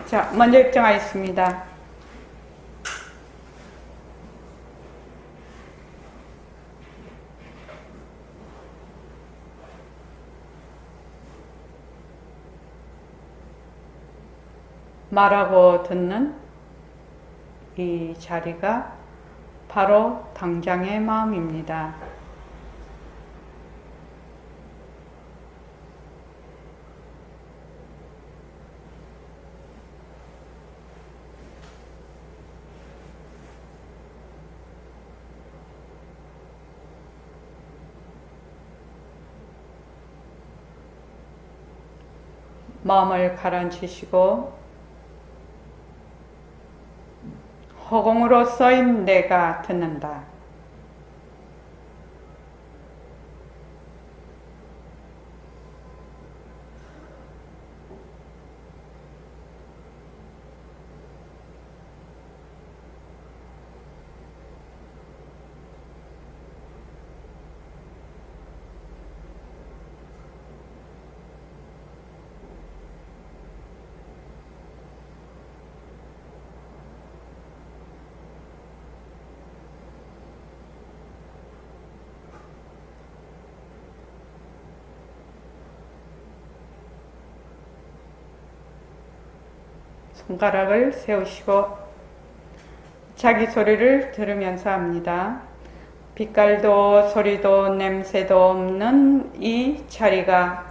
자, 먼저 입장하겠습니다. 말하고 듣는 이 자리가 바로 당장의 마음입니다. 마음을 가라앉히시고 허공으로 써인 내가 듣는다. 손가락을 세우시고 자기 소리를 들으면서 합니다. 빛깔도 소리도 냄새도 없는 이 자리가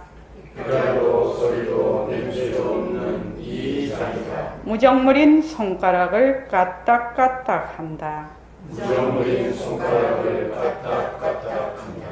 빛깔도 소리도 냄새도 없는 이 자리가 무정물인 손가락을 까딱까딱 한다. 무정물인 손가락을 까딱까딱한다.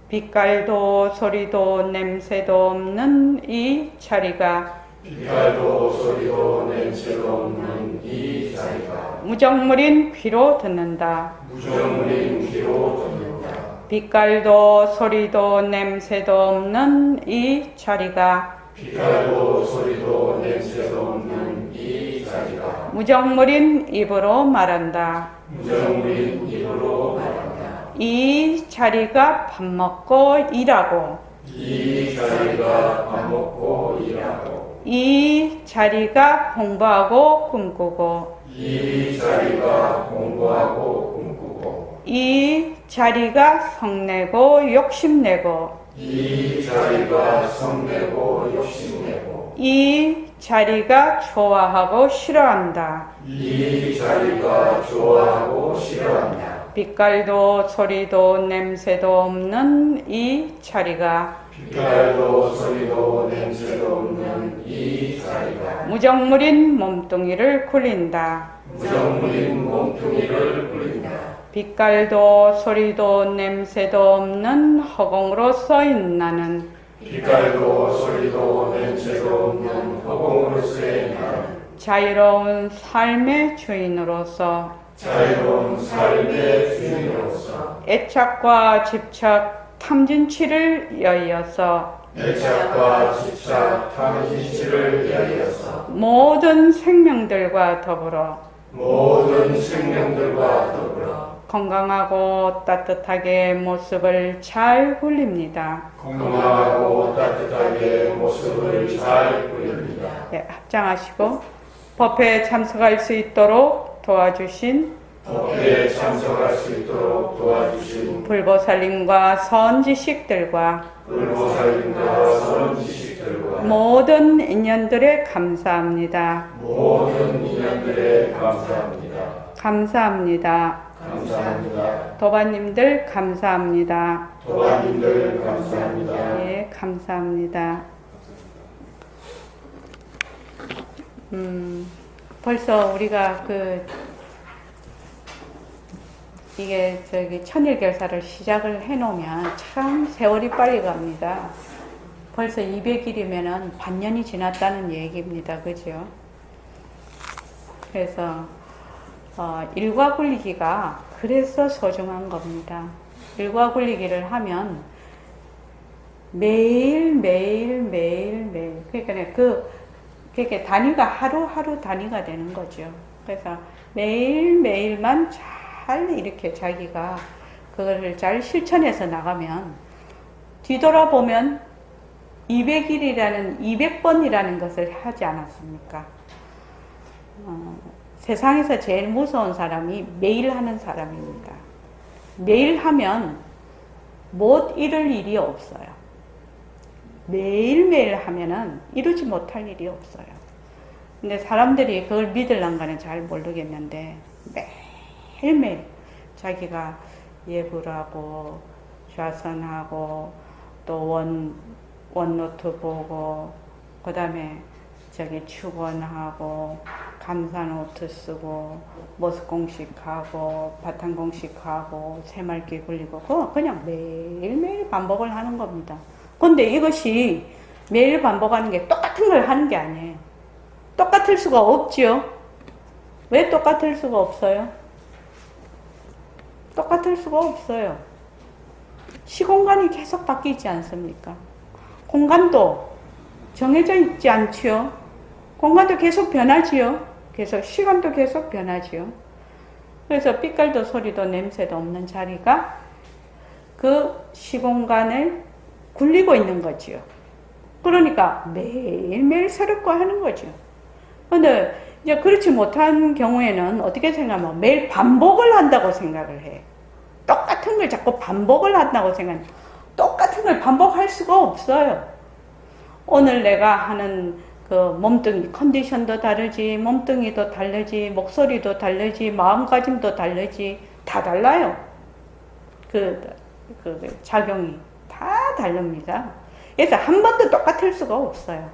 빛깔도 소리도 냄새도 없는 이 자리가 빛깔도 소리도 냄새도 없는 이 자리가 무정물인 귀로 듣는다. 무정물인 귀로 듣는다. 빛깔도 소리도 냄새도 없는 이 자리가 빛깔도 소리도 냄새도 없는 이 자리가 무정물인 입으로 말한다. 무정물인 입으로 말한다. 이 자리가 밥 먹고 일하고 이 자리가 밥 먹고 일하고 이 자리가 공부하고 꿈꾸고 이 자리가 공부하고 꿈꾸고 이 자리가 성내고 욕심내고 이 자리가 성내고 욕심내고 이 자리가 좋아하고 싫어한다. 이 자리가 좋아하고 싫어한다. 빛깔도 소리도 냄새도 없는 이 자리가 빛깔도 소리도 냄새도 없는 이 자리가 무정물인 몸뚱이를 굴린다. 무정물인 몸뚱이를 굴린다. 빛깔도 소리도 냄새도 없는 허공으로 써인 나는 빛깔도 소리도 냄새도 없는 허공으로서의 나는 자유로운 삶의 주인으로서 자유로운 삶의 주인으로서 애착과 집착, 탐진치를 여의어서 애착과 집착, 탐진치를 여의어서 모든 생명들과 더불어 모든 생명들과 더불어 건강하고 따뜻하게 모습을 잘 굴립니다. 건강하고 따뜻하게 모습을 잘 굴립니다. 네, 합장하시고 법회에 참석할 수 있도록 도와주신 법회에 참석할 수 있도록 도와주신 불보살님과 선지식들과 불보살님과 선지식들과 모든 인연들에 감사합니다. 모든 인연들에 감사합니다. 감사합니다. 감사합니다. 도반님들 감사합니다. 도반님들 감사합니다. 네, 감사합니다. 벌써 우리가 이게 천일결사를 시작을 해놓으면 참 세월이 빨리 갑니다. 벌써 200일이면은 반년이 지났다는 얘기입니다. 그죠? 그래서 일과 굴리기가 그래서 소중한 겁니다. 일과 굴리기를 하면 매일 그러니까 단위가 하루 단위가 되는 거죠. 그래서 매일매일만 잘 이렇게 자기가 그거를 잘 실천해서 나가면 뒤돌아보면 200일이라는 200번이라는 것을 하지 않았습니까? 세상에서 제일 무서운 사람이 매일 하는 사람입니다. 매일 하면 못 이룰 일이 없어요. 매일매일 하면은 이루지 못할 일이 없어요. 근데 사람들이 그걸 믿을란가는 잘 모르겠는데 매일매일 자기가 예불하고 좌선하고 또 원노트 보고 그 다음에 저기 축원하고 감사노트 쓰고 모습공식하고 바탕공식하고 새말기 굴리고 그거 그냥 매일매일 반복을 하는 겁니다. 근데 이것이 매일 반복하는 게 똑같은 걸 하는 게 아니에요. 똑같을 수가 없지요. 왜 똑같을 수가 없어요? 똑같을 수가 없어요. 시공간이 계속 바뀌지 않습니까? 공간도 정해져 있지 않지요. 공간도 계속 변하지요. 계속 시간도 계속 변하지요. 그래서 빛깔도 소리도 냄새도 없는 자리가 그 시공간을 굴리고 있는 거지요. 그러니까 매일매일 새롭고 하는 거죠. 근데 이제 그렇지 못한 경우에는 어떻게 생각하면 매일 반복을 한다고 생각을 해. 똑같은 걸 자꾸 반복을 한다고 생각해. 똑같은 걸 반복할 수가 없어요. 오늘 내가 하는 그 몸뚱이 컨디션도 다르지, 몸뚱이도 다르지, 목소리도 다르지, 마음가짐도 다르지, 다 달라요. 그 작용이 다 다릅니다. 그래서 한 번도 똑같을 수가 없어요.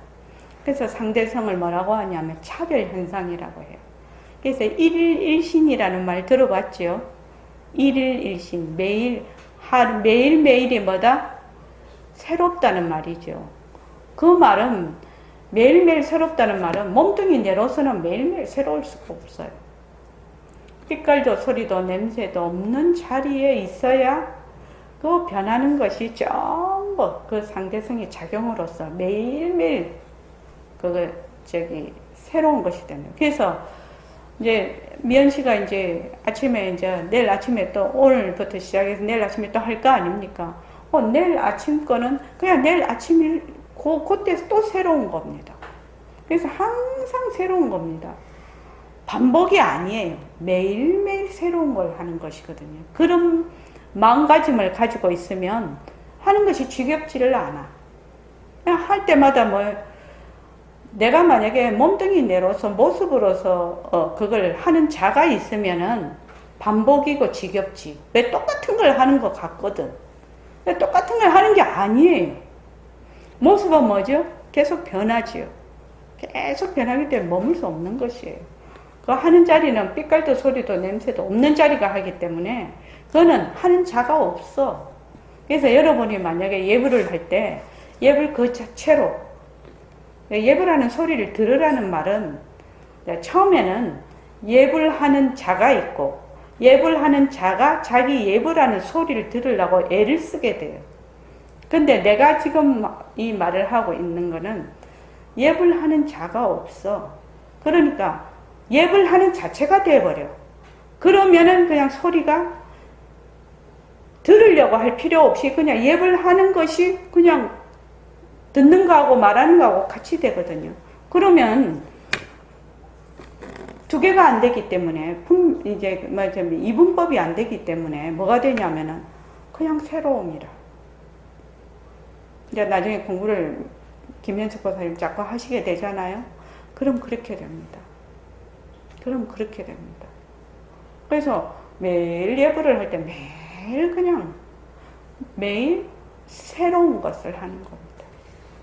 그래서 상대성을 뭐라고 하냐면 차별현상이라고 해요. 그래서 일일일신이라는 말 들어봤죠? 일일일신, 매일매일이 뭐다? 새롭다는 말이죠. 그 말은 매일매일 새롭다는 말은 몸뚱이 내로서는 매일매일 새로울 수가 없어요. 빛깔도 소리도 냄새도 없는 자리에 있어야 그 변하는 것이 전부 그 상대성의 작용으로서 매일매일 새로운 것이 되는. 그래서 이제 미연 씨가 이제 아침에 이제 내일 아침에 또 오늘부터 시작해서 내일 아침에 또 할 거 아닙니까? 내일 아침 거는 그냥 내일 아침일 그때 또 새로운 겁니다. 그래서 항상 새로운 겁니다. 반복이 아니에요. 매일매일 새로운 걸 하는 것이거든요. 그런 마음가짐을 가지고 있으면 하는 것이 지겹지를 않아. 그냥 할 때마다 내가 만약에 몸뚱이 내로서 모습으로서 그걸 하는 자가 있으면은 반복이고 지겹지. 왜 똑같은 걸 하는 것 같거든. 왜 똑같은 걸 하는 게 아니에요. 모습은 뭐죠? 계속 변하지요. 계속 변하기 때문에 머물 수 없는 것이에요. 그 하는 자리는 빛깔도 소리도 냄새도 없는 자리가 하기 때문에 그거는 하는 자가 없어. 그래서 여러분이 만약에 예불을 할 때 예불 그 자체로 예불하는 소리를 들으라는 말은 처음에는 예불하는 자가 있고 예불하는 자가 자기 예불하는 소리를 들으려고 애를 쓰게 돼요. 근데 내가 지금 이 말을 하고 있는 거는 예불하는 자가 없어. 그러니까 예불하는 자체가 돼버려. 그러면은 그냥 소리가 들으려고 할 필요 없이 그냥 예불하는 것이 그냥 듣는 거하고 말하는 거하고 같이 되거든요. 그러면 두 개가 안 되기 때문에 이분법이 안 되기 때문에 뭐가 되냐면은 그냥 새로움이라. 이제 나중에 공부를 김현숙 보살님 자꾸 하시게 되잖아요. 그럼 그렇게 됩니다. 그래서 매일 예불을 할 때 매일 새로운 것을 하는 겁니다.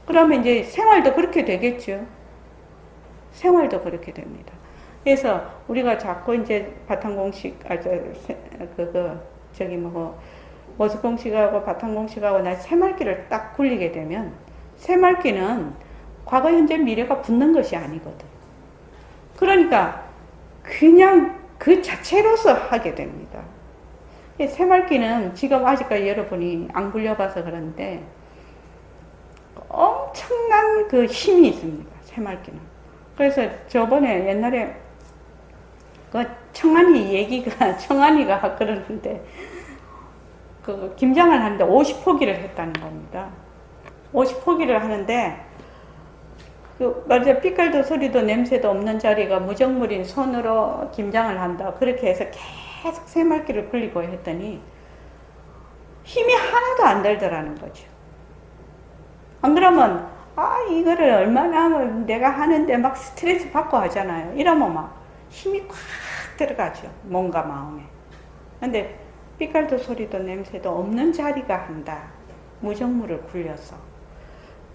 그러면 이제 생활도 그렇게 되겠죠. 생활도 그렇게 됩니다. 그래서 우리가 자꾸 이제 바탕공식, 모습공식하고 바탕공식하고 나 새말기를 딱 굴리게 되면 새말기는 과거, 현재, 미래가 붙는 것이 아니거든. 그러니까 그냥 그 자체로서 하게 됩니다. 새말기는 지금 아직까지 여러분이 안 굴려봐서 그런데 엄청난 그 힘이 있습니다. 새말기는. 그래서 저번에 옛날에 그 청안이가 그러는데 그 김장을 하는데 50포기를 했다는 겁니다. 50포기를 하는데 그 맞아 삐깔도 소리도 냄새도 없는 자리가 무정물인 손으로 김장을 한다. 그렇게 해서 계속 새말기를 굴리고 했더니 힘이 하나도 안 들더라는 거죠. 안 그러면 이거를 얼마나 내가 하는데 막 스트레스 받고 하잖아요. 이러면 막 힘이 꽉 들어가죠. 몸과 마음에. 근데 삐깔도 소리도 냄새도 없는 자리가 한다. 무정물을 굴려서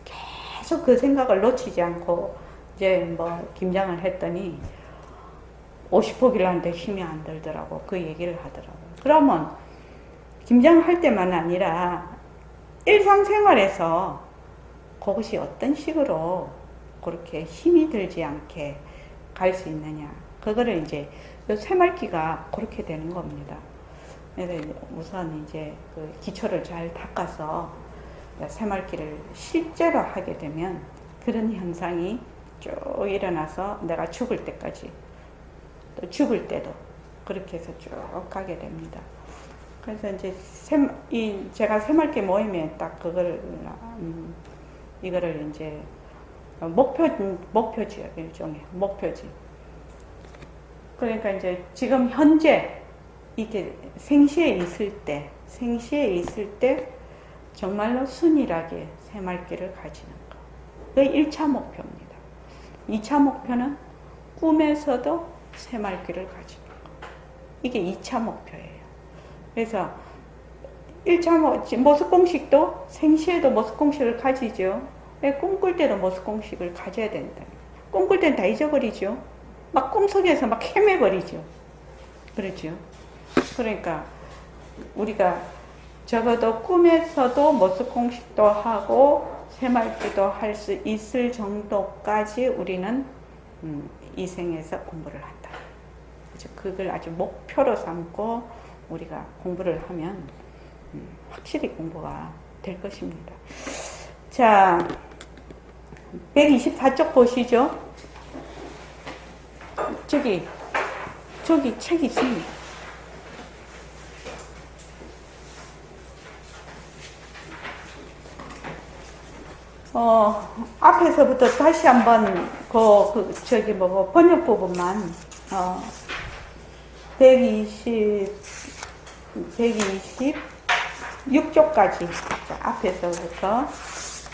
계속 그 생각을 놓치지 않고 이제 뭐 김장을 했더니 50포기를 하는데 힘이 안 들더라고. 그 얘기를 하더라고요. 그러면 김장할 때만 아니라 일상생활에서 그것이 어떤 식으로 그렇게 힘이 들지 않게 갈 수 있느냐. 그거를 이제 새말기가 그렇게 되는 겁니다. 그래서 우선 이제 그 기초를 잘 닦아서 새말기를 실제로 하게 되면 그런 현상이 쭉 일어나서 내가 죽을 때까지 또 죽을 때도 그렇게 해서 쭉 가게 됩니다. 그래서 이제 제가 새말기 모임에 딱 그걸 이거를 이제 목표지요. 일종의 목표지. 그러니까 이제 지금 현재 이게 생시에 있을 때 정말로 순일하게 새말기를 가지는 거. 그게 1차 목표입니다. 2차 목표는 꿈에서도 새말기를 가지는 거. 이게 2차 목표예요. 그래서 1차 모습공식도 생시에도 모습공식을 가지죠. 꿈꿀 때도 모습공식을 가져야 된다. 꿈꿀 땐 다 잊어버리죠. 막 꿈속에서 막 헤매버리죠. 그렇죠. 그러니까 우리가 적어도 꿈에서도 모습공식도 하고 새말기도 할 수 있을 정도까지 우리는 이 생에서 공부를 한다. 그렇죠. 그걸 아주 목표로 삼고 우리가 공부를 하면 확실히 공부가 될 것입니다. 자, 124쪽 보시죠. 저기 책이 있습니다. 앞에서부터 다시 한번 번역 부분만 126쪽까지 앞에서부터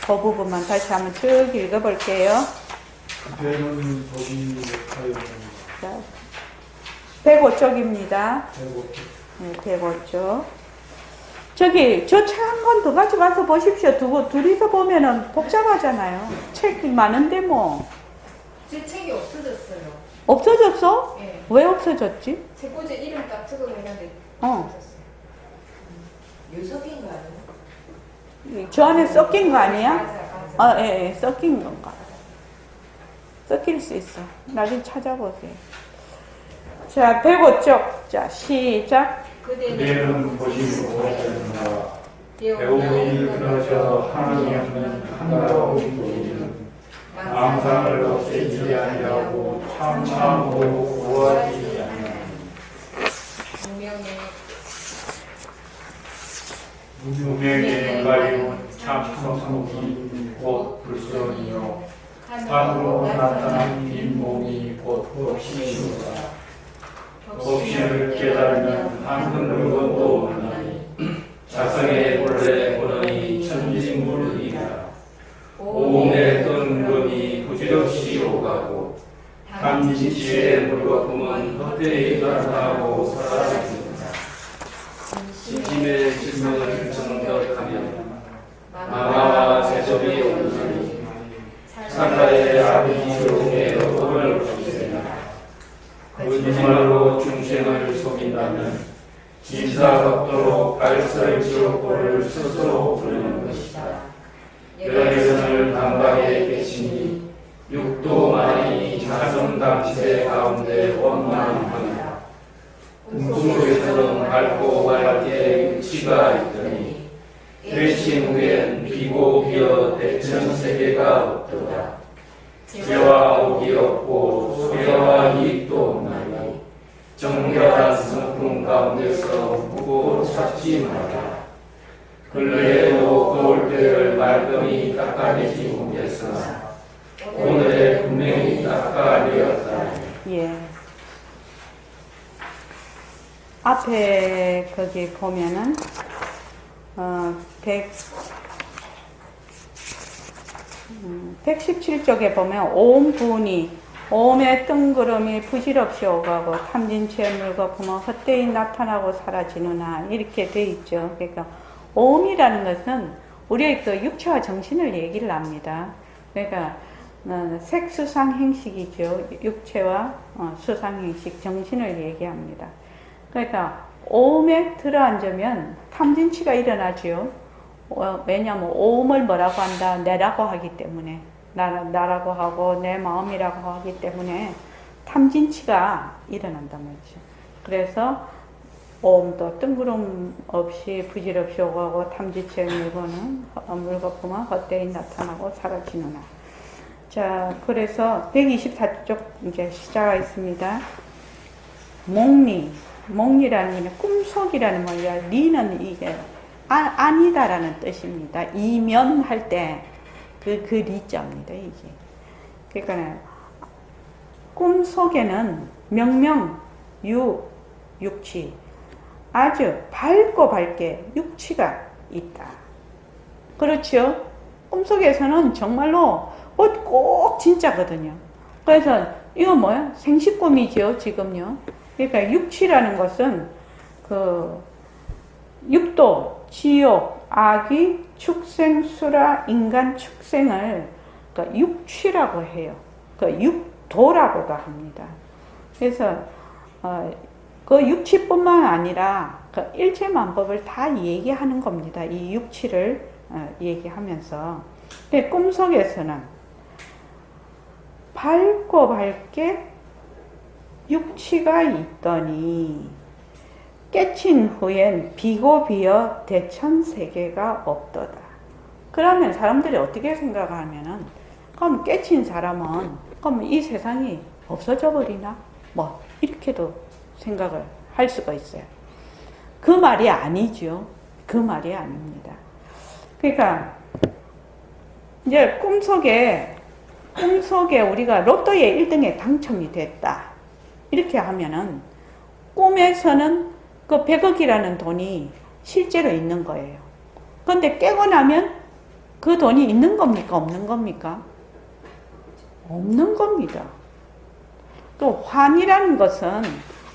그 부분만 다시 한번 쭉 읽어볼게요. 그때는 법이 자, 105쪽입니다. 105쪽. 저기 저 책 한 권 더 가져가서 보십시오. 둘이서 보면은 복잡하잖아요. 책이 많은데 뭐. 제 책이 없어졌어요. 없어졌어? 네. 왜 없어졌지? 제 꽂에 이름 딱 적어 있는데 어. 없어졌어요. 유석인 거 아니에요? 저 안에 섞인 거 아니야? 맞아. 예, 섞인 건가? 섞일 수 있어. 나중에 찾아보세요. 자, 105쪽. 자, 시작. 그대는 보시고 보았다. 배움이 끊어져 하나님은 한가로운 도리는 망상을 없애지 아니하고 참참고 구하지 아니하니 무명의 가리운 참성이 곧 불선이요 하늘로 나타난 빈몸이 곧 법신이로다. 법신을 깨달으면 한큰 것도 없나니 자성의 본래 본원이 천진물이다. 오음의 뜬금이 부질없이 오가고 단지치의 물거품은 헛되이 가라하고 사라진다. 시침의 질문을 정덕하면 마마와 제접이 없으니 사자의 아비지용의 어법을 없애나 거짓말로 중생을 속인다면 진사각도로 갈설지옥고를 스스로 부르는 것이다. 열애선을 단박에 깨치니 육도만이 자성당체 가운데 원망합니다. 꿈속에서는 밝고 밝게 의치가 있더니 깨친 후엔 비고 비어 대천세계가 없도다. 죄와 옥이 없고 소외와 이익도 없나니 정결한 성품 가운데서 묻고 찾지 마라. 근래에도 돌대를 말끔히 닦아내지 못했으나 오늘에 분명히 닦아내었다. 예. 앞에 거기 보면은 117쪽에 보면 오음부운이 오음의 뜬구름이 부질없이 오가고 탐진치에 물거품은 헛되이 나타나고 사라지느나 이렇게 돼 있죠. 그러니까 오음이라는 것은 우리의 그 육체와 정신을 얘기를 합니다. 그러니까 색수상행식이죠. 육체와 수상행식, 정신을 얘기합니다. 그러니까 오음에 들어앉으면 탐진치가 일어나죠. 왜냐하면 오음을 뭐라고 한다? 내라고 하기 때문에 나라고 하고 내 마음이라고 하기 때문에 탐진치가 일어난단 말이죠. 그래서 오음도 뜬구름 없이 부질없이 오가고 탐진치의 물거품은 헛되이 나타나고 사라지느나. 자, 그래서 124쪽 이제 시작하겠습니다. 몽리라는 게 꿈속이라는 말이야. 리는 이게 아니다라는 뜻입니다. 이면할 때 그 리자입니다, 이게. 그러니까 꿈속에는 육치 아주 밝게 육치가 있다. 그렇죠? 꿈속에서는 정말로 꼭 진짜거든요. 그래서 이거 뭐야? 생식꿈이죠, 지금요. 그러니까 육치라는 것은 그 육도, 지옥, 악귀, 축생, 수라, 인간 축생을 그러니까 육취라고 해요. 그 육도라고도 합니다. 그래서 그 육치뿐만 아니라 그 일체만법을 다 얘기하는 겁니다. 이 육치를 얘기하면서 꿈속에서는 밝게 육치가 있더니 깨친 후엔 비고 비어 대천세계가 없도다. 그러면 사람들이 어떻게 생각하면은 그럼 깨친 사람은 그럼 이 세상이 없어져 버리나? 뭐 이렇게도 생각을 할 수가 있어요. 그 말이 아니죠. 그 말이 아닙니다. 그러니까 이제 꿈속에 우리가 로또에 1등에 당첨이 됐다. 이렇게 하면은 꿈에서는 그 100억이라는 돈이 실제로 있는 거예요. 그런데 깨고 나면 그 돈이 있는 겁니까? 없는 겁니까? 없는 겁니다. 또 환이라는 것은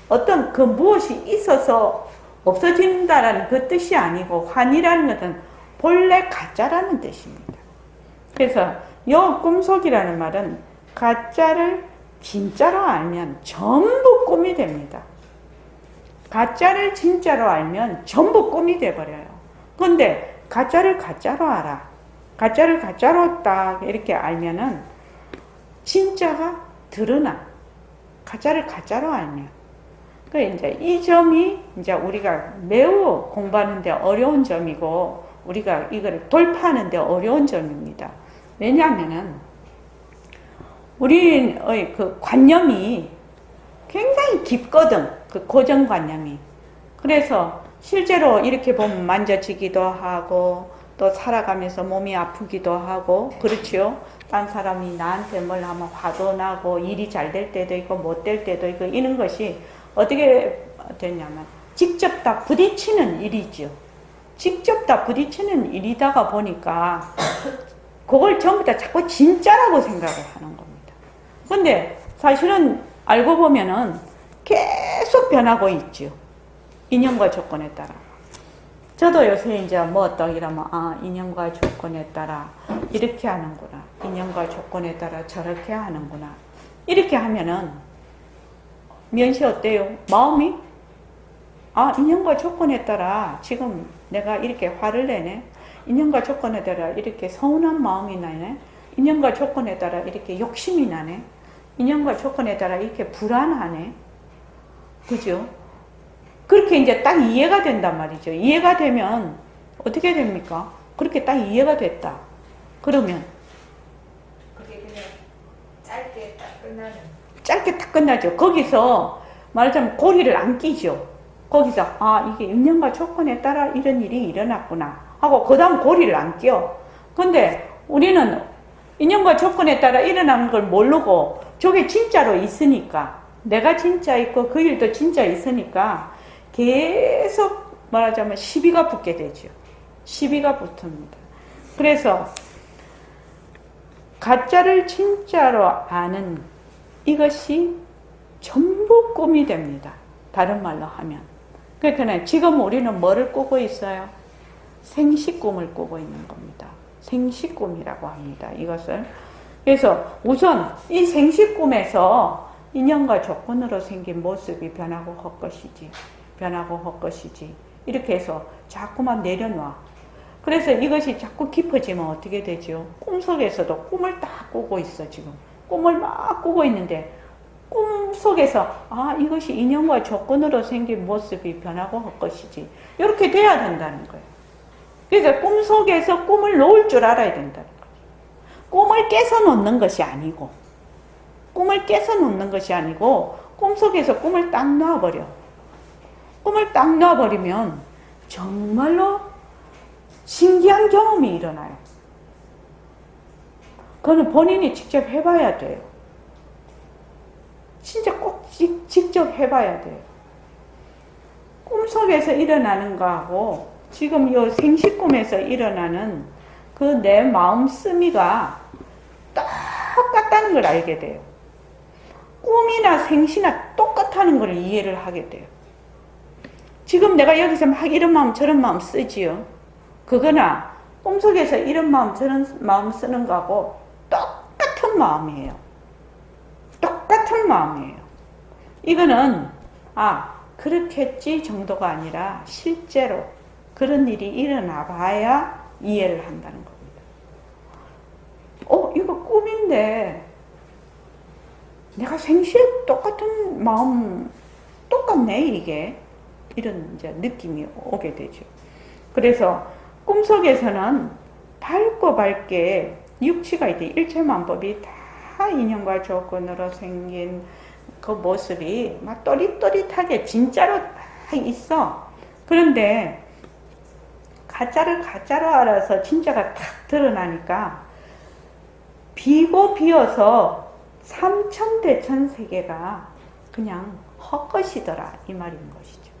어떤 그 무엇이 있어서 없어진다라는 그 뜻이 아니고 환이라는 것은 본래 가짜라는 뜻입니다. 그래서 이 꿈속이라는 말은 가짜를 진짜로 알면 전부 꿈이 됩니다. 가짜를 진짜로 알면 전부 꿈이 돼버려요. 그런데 가짜를 가짜로 알아. 가짜를 가짜로 딱 이렇게 알면은 진짜가 드러나. 가짜를 가짜로 알면. 그러니까 이제 이 점이 이제 우리가 매우 공부하는데 어려운 점이고 우리가 이걸 돌파하는데 어려운 점입니다. 왜냐하면은 우리의 그 관념이 굉장히 깊거든. 그 고정관념이. 그래서 실제로 이렇게 보면 만져지기도 하고 또 살아가면서 몸이 아프기도 하고 그렇죠. 딴 사람이 나한테 뭘 하면 화도 나고 일이 잘 될 때도 있고 못 될 때도 있고 이런 것이 어떻게 되냐면 직접 다 부딪히는 일이죠. 직접 다 부딪히는 일이다가 보니까 그걸 전부 다 자꾸 진짜라고 생각을 하는 겁니다. 근데 사실은 알고 보면은 계속 변하고 있죠. 인연과 조건에 따라. 저도 요새 이제 뭐 또 이러면 인연과 조건에 따라 이렇게 하는구나. 인연과 조건에 따라 저렇게 하는구나. 이렇게 하면은 면시 어때요? 마음이 인연과 조건에 따라 지금 내가 이렇게 화를 내네. 인연과 조건에 따라 이렇게 서운한 마음이 나네. 인연과 조건에 따라 이렇게 욕심이 나네. 인연과 조건에 따라 이렇게 불안하네. 그죠? 그렇게 이제 딱 이해가 된단 말이죠. 이해가 되면 어떻게 됩니까? 그렇게 딱 이해가 됐다. 그러면 그게 그냥 짧게 딱 끝나는. 짧게 딱 끝나죠. 거기서 말하자면 고리를 안 끼죠. 거기서 이게 인연과 조건에 따라 이런 일이 일어났구나. 하고 그 다음 고리를 안 껴. 근데 우리는 인연과 조건에 따라 일어나는 걸 모르고 저게 진짜로 있으니까, 내가 진짜 있고 그 일도 진짜 있으니까 계속 말하자면 시비가 붙게 되죠. 시비가 붙습니다. 그래서 가짜를 진짜로 아는 이것이 전부 꿈이 됩니다. 다른 말로 하면. 그러니까 지금 우리는 뭐를 꾸고 있어요? 생시꿈을 꾸고 있는 겁니다. 생시꿈이라고 합니다. 이것을. 그래서 우선 이 생시꿈에서 인연과 조건으로 생긴 모습이 변하고 헛것이지, 변하고 헛것이지, 이렇게 해서 자꾸만 내려놔. 그래서 이것이 자꾸 깊어지면 어떻게 되죠? 꿈속에서도 꿈을 딱 꾸고 있어. 지금 꿈을 막 꾸고 있는데 꿈속에서 이것이 인연과 조건으로 생긴 모습이 변하고 헛것이지, 이렇게 돼야 된다는 거예요. 그래서 꿈속에서 꿈을 놓을 줄 알아야 된다는 거예요. 꿈을 깨서 놓는 것이 아니고, 꿈을 깨서 놓는 것이 아니고 꿈속에서 꿈을 딱 놔버려. 꿈을 딱 놔버리면 정말로 신기한 경험이 일어나요. 그거는 본인이 직접 해봐야 돼요. 진짜 꼭 직접 해봐야 돼요. 꿈속에서 일어나는 거하고 지금 이 생시꿈에서 일어나는 그 내 마음 쓰미가 똑같다는 걸 알게 돼요. 꿈이나 생시나 똑같다는 걸 이해를 하게 돼요. 지금 내가 여기서 막 이런 마음 저런 마음 쓰지요. 그거나 꿈속에서 이런 마음 저런 마음 쓰는 거하고 똑같은 마음이에요. 똑같은 마음이에요. 이거는 그렇겠지 정도가 아니라 실제로 그런 일이 일어나 봐야 이해를 한다는 겁니다. 이거 꿈인데 내가 생시에 똑같은 마음 똑같네 이게, 이런 이제 느낌이 오게 되죠. 그래서 꿈속에서는 밝고 밝게 육치가 있대. 일체만법이 다 인연과 조건으로 생긴 그 모습이 막 또릿또릿하게 진짜로 다 있어. 그런데 가짜를 가짜로 알아서 진짜가 탁 드러나니까 비고 비어서 삼천대천 세계가 그냥 헛것이더라 이 말인 것이죠.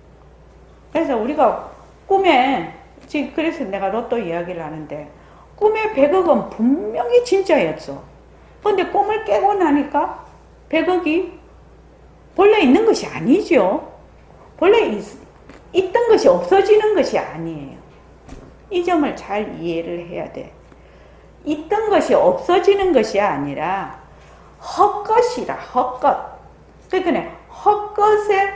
그래서 우리가 꿈에, 지금 그래서 내가 로또 이야기를 하는데 꿈의 100억은 분명히 진짜였어. 근데 꿈을 깨고 나니까 100억이 본래 있는 것이 아니죠. 본래 있던 것이 없어지는 것이 아니에요. 이 점을 잘 이해를 해야 돼. 있던 것이 없어지는 것이 아니라 헛것이라, 헛것. 그러니까 헛것에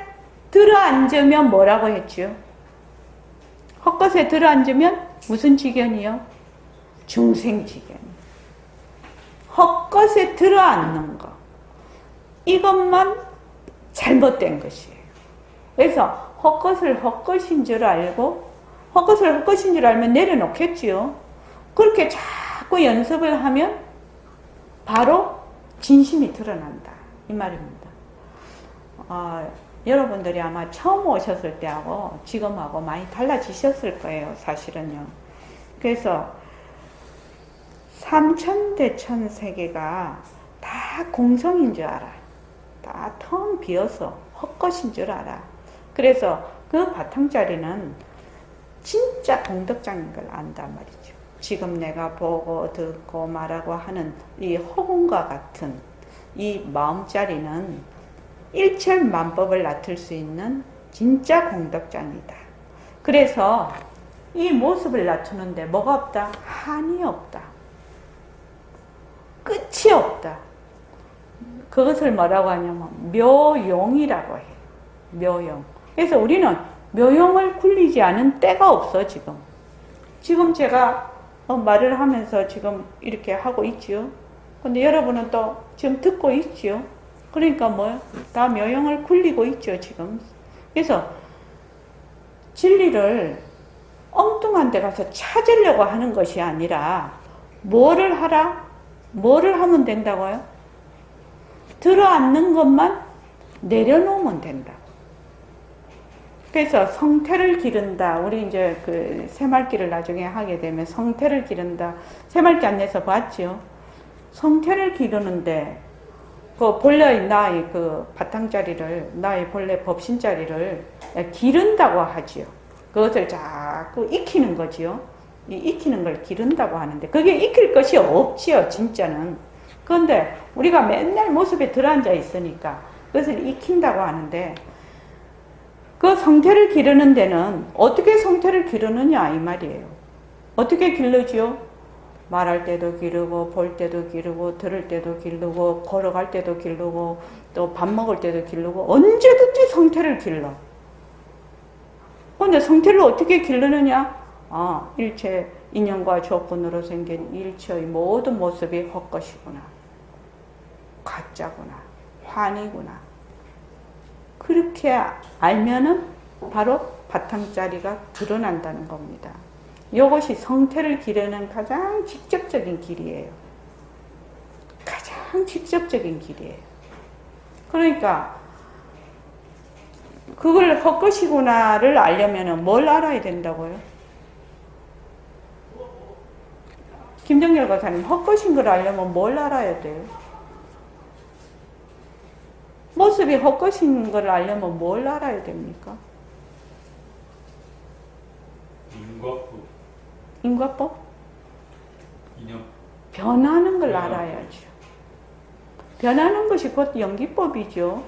들어앉으면 뭐라고 했죠? 헛것에 들어앉으면 무슨 지견이요? 중생지견. 헛것에 들어앉는 거, 이것만 잘못된 것이에요. 그래서 헛것을 헛것인 줄 알고, 헛것을 헛것인 줄 알면 내려놓겠지요. 그렇게 자꾸 연습을 하면 바로 진심이 드러난다 이 말입니다. 여러분들이 아마 처음 오셨을 때하고 지금하고 많이 달라지셨을 거예요, 사실은요. 그래서 삼천대천 세계가 다 공성인 줄 알아. 다 텅 비어서 헛것인 줄 알아. 그래서 그 바탕자리는 진짜 공덕장인 걸 안단 말이죠. 지금 내가 보고 듣고 말하고 하는 이 허공과 같은 이 마음자리는 일체만법을 나툴 수 있는 진짜 공덕장이다. 그래서 이 모습을 낮추는데 뭐가 없다? 한이 없다. 끝이 없다. 그것을 뭐라고 하냐면 묘용이라고 해요. 묘용. 그래서 우리는 묘용을 굴리지 않은 때가 없어 지금. 지금 제가 말을 하면서 지금 이렇게 하고 있지요. 근데 여러분은 또 지금 듣고 있지요. 그러니까 뭐요? 다 묘용을 굴리고 있죠 지금. 그래서 진리를 엉뚱한 데 가서 찾으려고 하는 것이 아니라 뭐를 하라? 뭐를 하면 된다고요? 들어앉는 것만 내려놓으면 된다. 그래서 성태를 기른다. 우리 이제 그 새말기를 나중에 하게 되면 성태를 기른다. 새말기 안내서 봤죠? 성태를 기르는데 그 본래 나의 그 바탕자리를, 나의 본래 법신자리를 기른다고 하지요. 그것을 자꾸 익히는 거지요. 이 익히는 걸 기른다고 하는데 그게 익힐 것이 없지요, 진짜는. 그런데 우리가 맨날 모습에 들어앉아 있으니까 그것을 익힌다고 하는데 그 성태를 기르는 데는 어떻게 성태를 기르느냐 이 말이에요. 어떻게 기르지요? 말할 때도 기르고 볼 때도 기르고 들을 때도 기르고 걸어갈 때도 기르고 또 밥 먹을 때도 기르고 언제든지 성태를 길러. 근데 성태를 어떻게 기르느냐? 일체 인연과 조건으로 생긴 일체의 모든 모습이 헛것이구나. 가짜구나. 환이구나. 그렇게 알면은 바로 바탕자리가 드러난다는 겁니다. 이것이 성태를 기르는 가장 직접적인 길이에요. 가장 직접적인 길이에요. 그러니까 그걸 헛것이구나를 알려면 뭘 알아야 된다고요? 김정열 과사님, 헛것인 걸 알려면 뭘 알아야 돼요? 모습이 헛것인 걸 알려면 뭘 알아야 됩니까? 인과법. 인과법? 인연. 변하는 걸 알아야죠. 변하는 것이 곧 연기법이죠.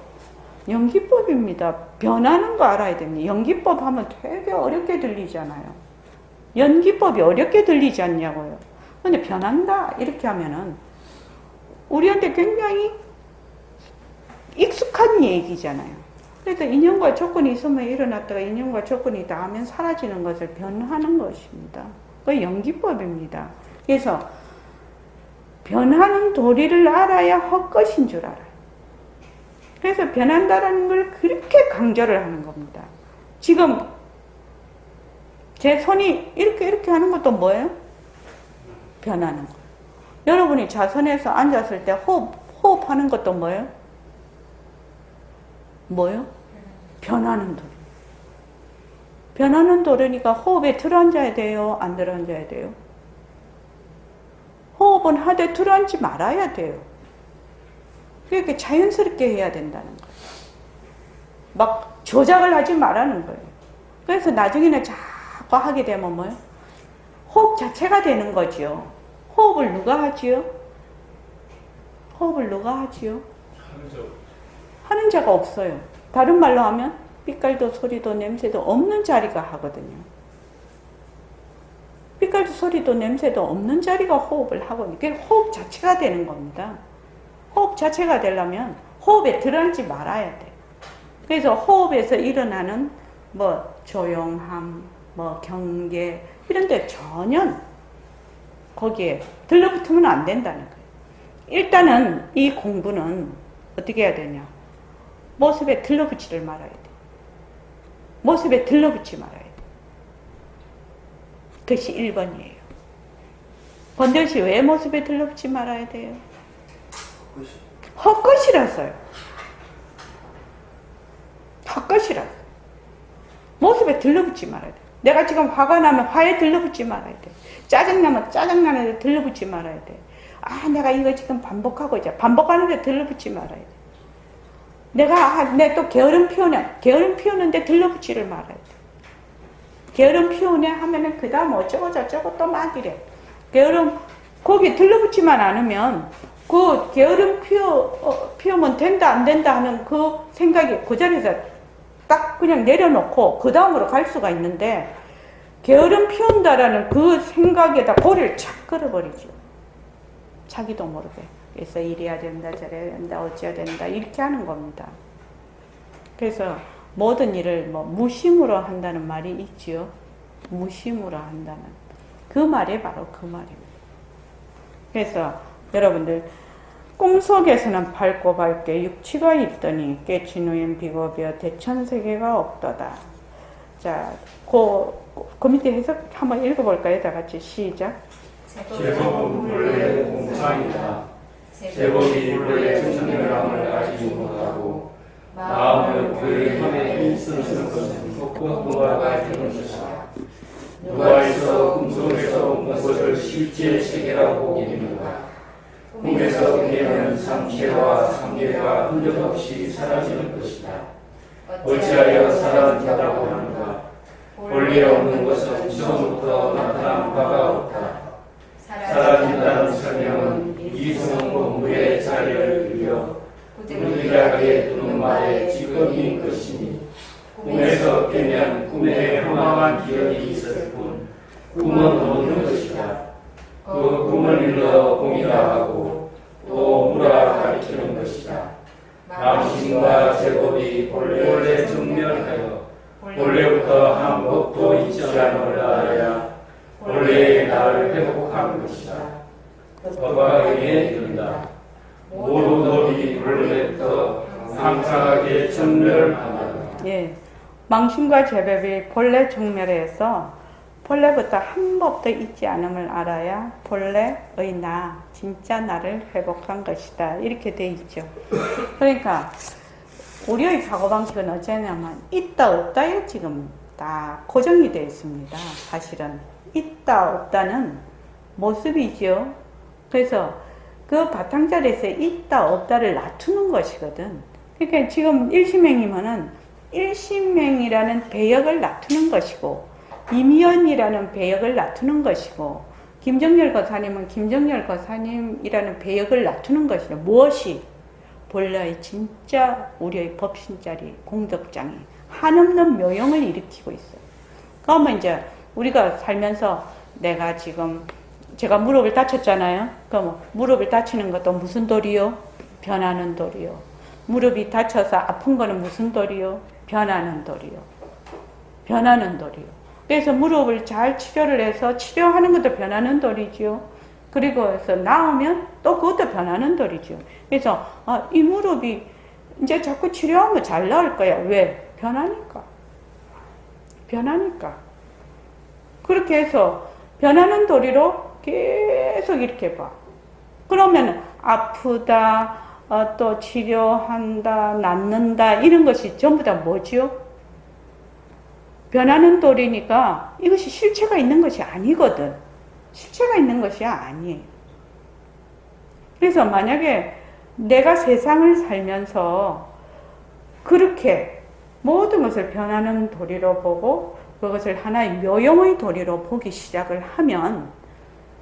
연기법입니다. 변하는 거 알아야 됩니다. 연기법 하면 되게 어렵게 들리잖아요. 연기법이 어렵게 들리지 않냐고요. 근데 변한다 이렇게 하면은 우리한테 굉장히 익숙한 얘기잖아요. 그래서 인연과 조건이 있으면 일어났다가 인연과 조건이 닿으면 사라지는 것을 변하는 것입니다. 그 연기법입니다. 그래서 변하는 도리를 알아야 헛것인 줄 알아요. 그래서 변한다라는 걸 그렇게 강조를 하는 겁니다. 지금 제 손이 이렇게 하는 것도 뭐예요? 변하는 거. 여러분이 좌선에서 앉았을 때 호흡하는 것도 뭐예요? 뭐요? 변하는 도리. 변하는 도리니까 호흡에 들어앉아야 돼요? 안 들어앉아야 돼요? 호흡은 하되 들어앉지 말아야 돼요. 그렇게 자연스럽게 해야 된다는 거예요. 막 조작을 하지 말라는 거예요. 그래서 나중에는 자꾸 하게 되면 뭐예요? 호흡 자체가 되는 거지요. 호흡을 누가 하지요? 호흡을 누가 하지요? 하는 자가 없어요. 다른 말로 하면 빛깔도 소리도 냄새도 없는 자리가 하거든요. 빛깔도 소리도 냄새도 없는 자리가 호흡을 하거든요. 그게 호흡 자체가 되는 겁니다. 호흡 자체가 되려면 호흡에 들어앉지 말아야 돼. 그래서 호흡에서 일어나는 뭐 조용함, 뭐 경계 이런 데 전혀 거기에 들러붙으면 안 된다는 거예요. 일단은 이 공부는 어떻게 해야 되냐? 모습에 들러붙지를 말아야 돼. 모습에 들러붙지 말아야 돼. 그것이 1번이에요. 번듯이 왜 모습에 들러붙지 말아야 돼요? 헛것이라서요. 헛것이라서. 모습에 들러붙지 말아야 돼. 내가 지금 화가 나면 화에 들러붙지 말아야 돼. 짜증나면 짜증나는 데 들러붙지 말아야 돼. 내가 이거 지금 반복하고 있잖아. 반복하는 데 들러붙지 말아야 돼. 내가 또 게으름 피우네. 게으름 피우는데 들러붙지를 말아야 돼. 게으름 피우네 하면은 그 다음 어쩌고 저쩌고 또 막 이래. 게으름 거기 들러붙지만 않으면 그 게으름 피우면 된다 안 된다 하는 그 생각이 그 자리에서 딱 그냥 내려놓고 그 다음으로 갈 수가 있는데 게으름 피운다라는 그 생각에다 고리를 착 끌어버리죠. 자기도 모르게. 그래서 이래야 된다 저래야 된다 어찌해야 된다 이렇게 하는 겁니다. 그래서 모든 일을 무심으로 한다는 말이 있지요. 무심으로 한다는 그 말이 바로 그 말입니다. 그래서 여러분들 꿈속에서는 밝고 밝게 육치가 있더니 깨친 후엔 비고비어 대천세계가 없도다. 자, 그 밑에 해석 한번 읽어볼까요? 다 같이 시작. 제법은 본래 공상이다. 제법이 본래 청량함을 가지지 못하고 마음을 그의 힘에 힘쓰는 것은 무궁화가 되는 것이다. 누가 있어 꿈속에서 본 것을 실제 세계라고 보겠는가. 꿈에서 깨는 삼체와 삼계가 흔적 없이 사라지는 것이다. 어찌하여 사라진다고 하는가. 본래 없는 것은 처음부터 나타난 바가 없다. 사라진다는 설명은 이성 본부의 자리를 빌려 부득이하게 두는 말의 직업인 것이니 꿈에서 깨면 꿈에 허망한 기억이 있을 뿐 꿈은 없는 것이다. 그 꿈을 일러 공이라 하고 또 무라 가리키는 것이다. 망신과 제법이 본래 정멸하여 본래부터 한 법도 있지 않으려 하여 본래의 나를 회복한 것이다. 법과 의에 이른다. 모든 법이 본래부터 항상하게 정멸하나다. 예, 망신과 제법이 본래 정멸해서 본래부터 한 법도 있지 않음을 알아야 본래의 나, 진짜 나를 회복한 것이다. 이렇게 돼 있죠. 그러니까 우리의 사고방식은 어쩌냐면 있다 없다에 지금 다 고정이 되어 있습니다. 사실은 있다 없다는 모습이죠. 그래서 그 바탕자리에서 있다 없다를 놔두는 것이거든. 그러니까 지금 일심행이면은 일심행이라는 배역을 놔두는 것이고 임의연이라는 배역을 놔두는 것이고 김정열 거사님은 김정열 거사님이라는 배역을 놔두는 것이죠. 무엇이? 본래의 진짜 우리의 법신자리 공덕장이 한없는 묘용을 일으키고 있어요. 그러면 이제 우리가 살면서 내가 지금 제가 무릎을 다쳤잖아요. 그럼 무릎을 다치는 것도 무슨 도리요? 변하는 도리요. 무릎이 다쳐서 아픈 거는 무슨 도리요? 변하는 도리요. 변하는 도리요. 그래서 무릎을 잘 치료를 해서 치료하는 것도 변하는 도리죠. 그리고 해서 나으면 또 그것도 변하는 도리죠. 그래서 이 무릎이 이제 자꾸 치료하면 잘 나을 거야. 왜? 변하니까. 변하니까. 그렇게 해서 변하는 도리로 계속 이렇게 봐. 그러면 아프다, 또 치료한다, 낫는다 이런 것이 전부 다 뭐지요? 변하는 도리니까 이것이 실체가 있는 것이 아니거든. 실체가 있는 것이 아니에요. 그래서 만약에 내가 세상을 살면서 그렇게 모든 것을 변하는 도리로 보고 그것을 하나의 묘용의 도리로 보기 시작을 하면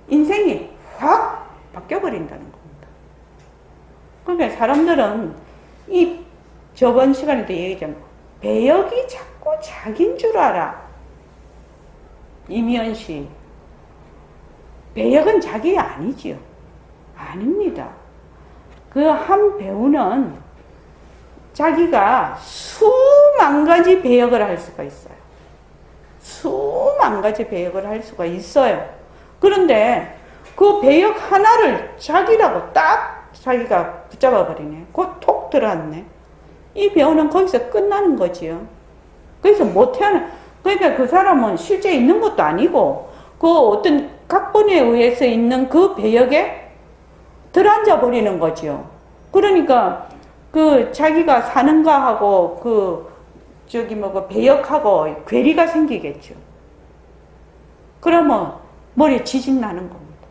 인생이 확 바뀌어버린다는 겁니다. 그러니까 사람들은 저번 시간에도 얘기했잖아요. 배역이 자꾸 자기인 줄 알아. 이미연 씨. 배역은 자기 아니지요. 아닙니다. 그 한 배우는 자기가 수만 가지 배역을 할 수가 있어요. 수만 가지 배역을 할 수가 있어요. 그런데 그 배역 하나를 자기라고 딱 자기가 붙잡아 버리네. 곧 톡 들어왔네. 이 배우는 거기서 끝나는 거지요. 그래서 못 태어나. 그러니까 그 사람은 실제 있는 것도 아니고 그 어떤 각본에 의해서 있는 그 배역에 들어앉아 버리는 거지요. 그러니까 그 자기가 사는가 하고 그 배역하고 괴리가 생기겠죠. 그러면 머리에 지진 나는 겁니다.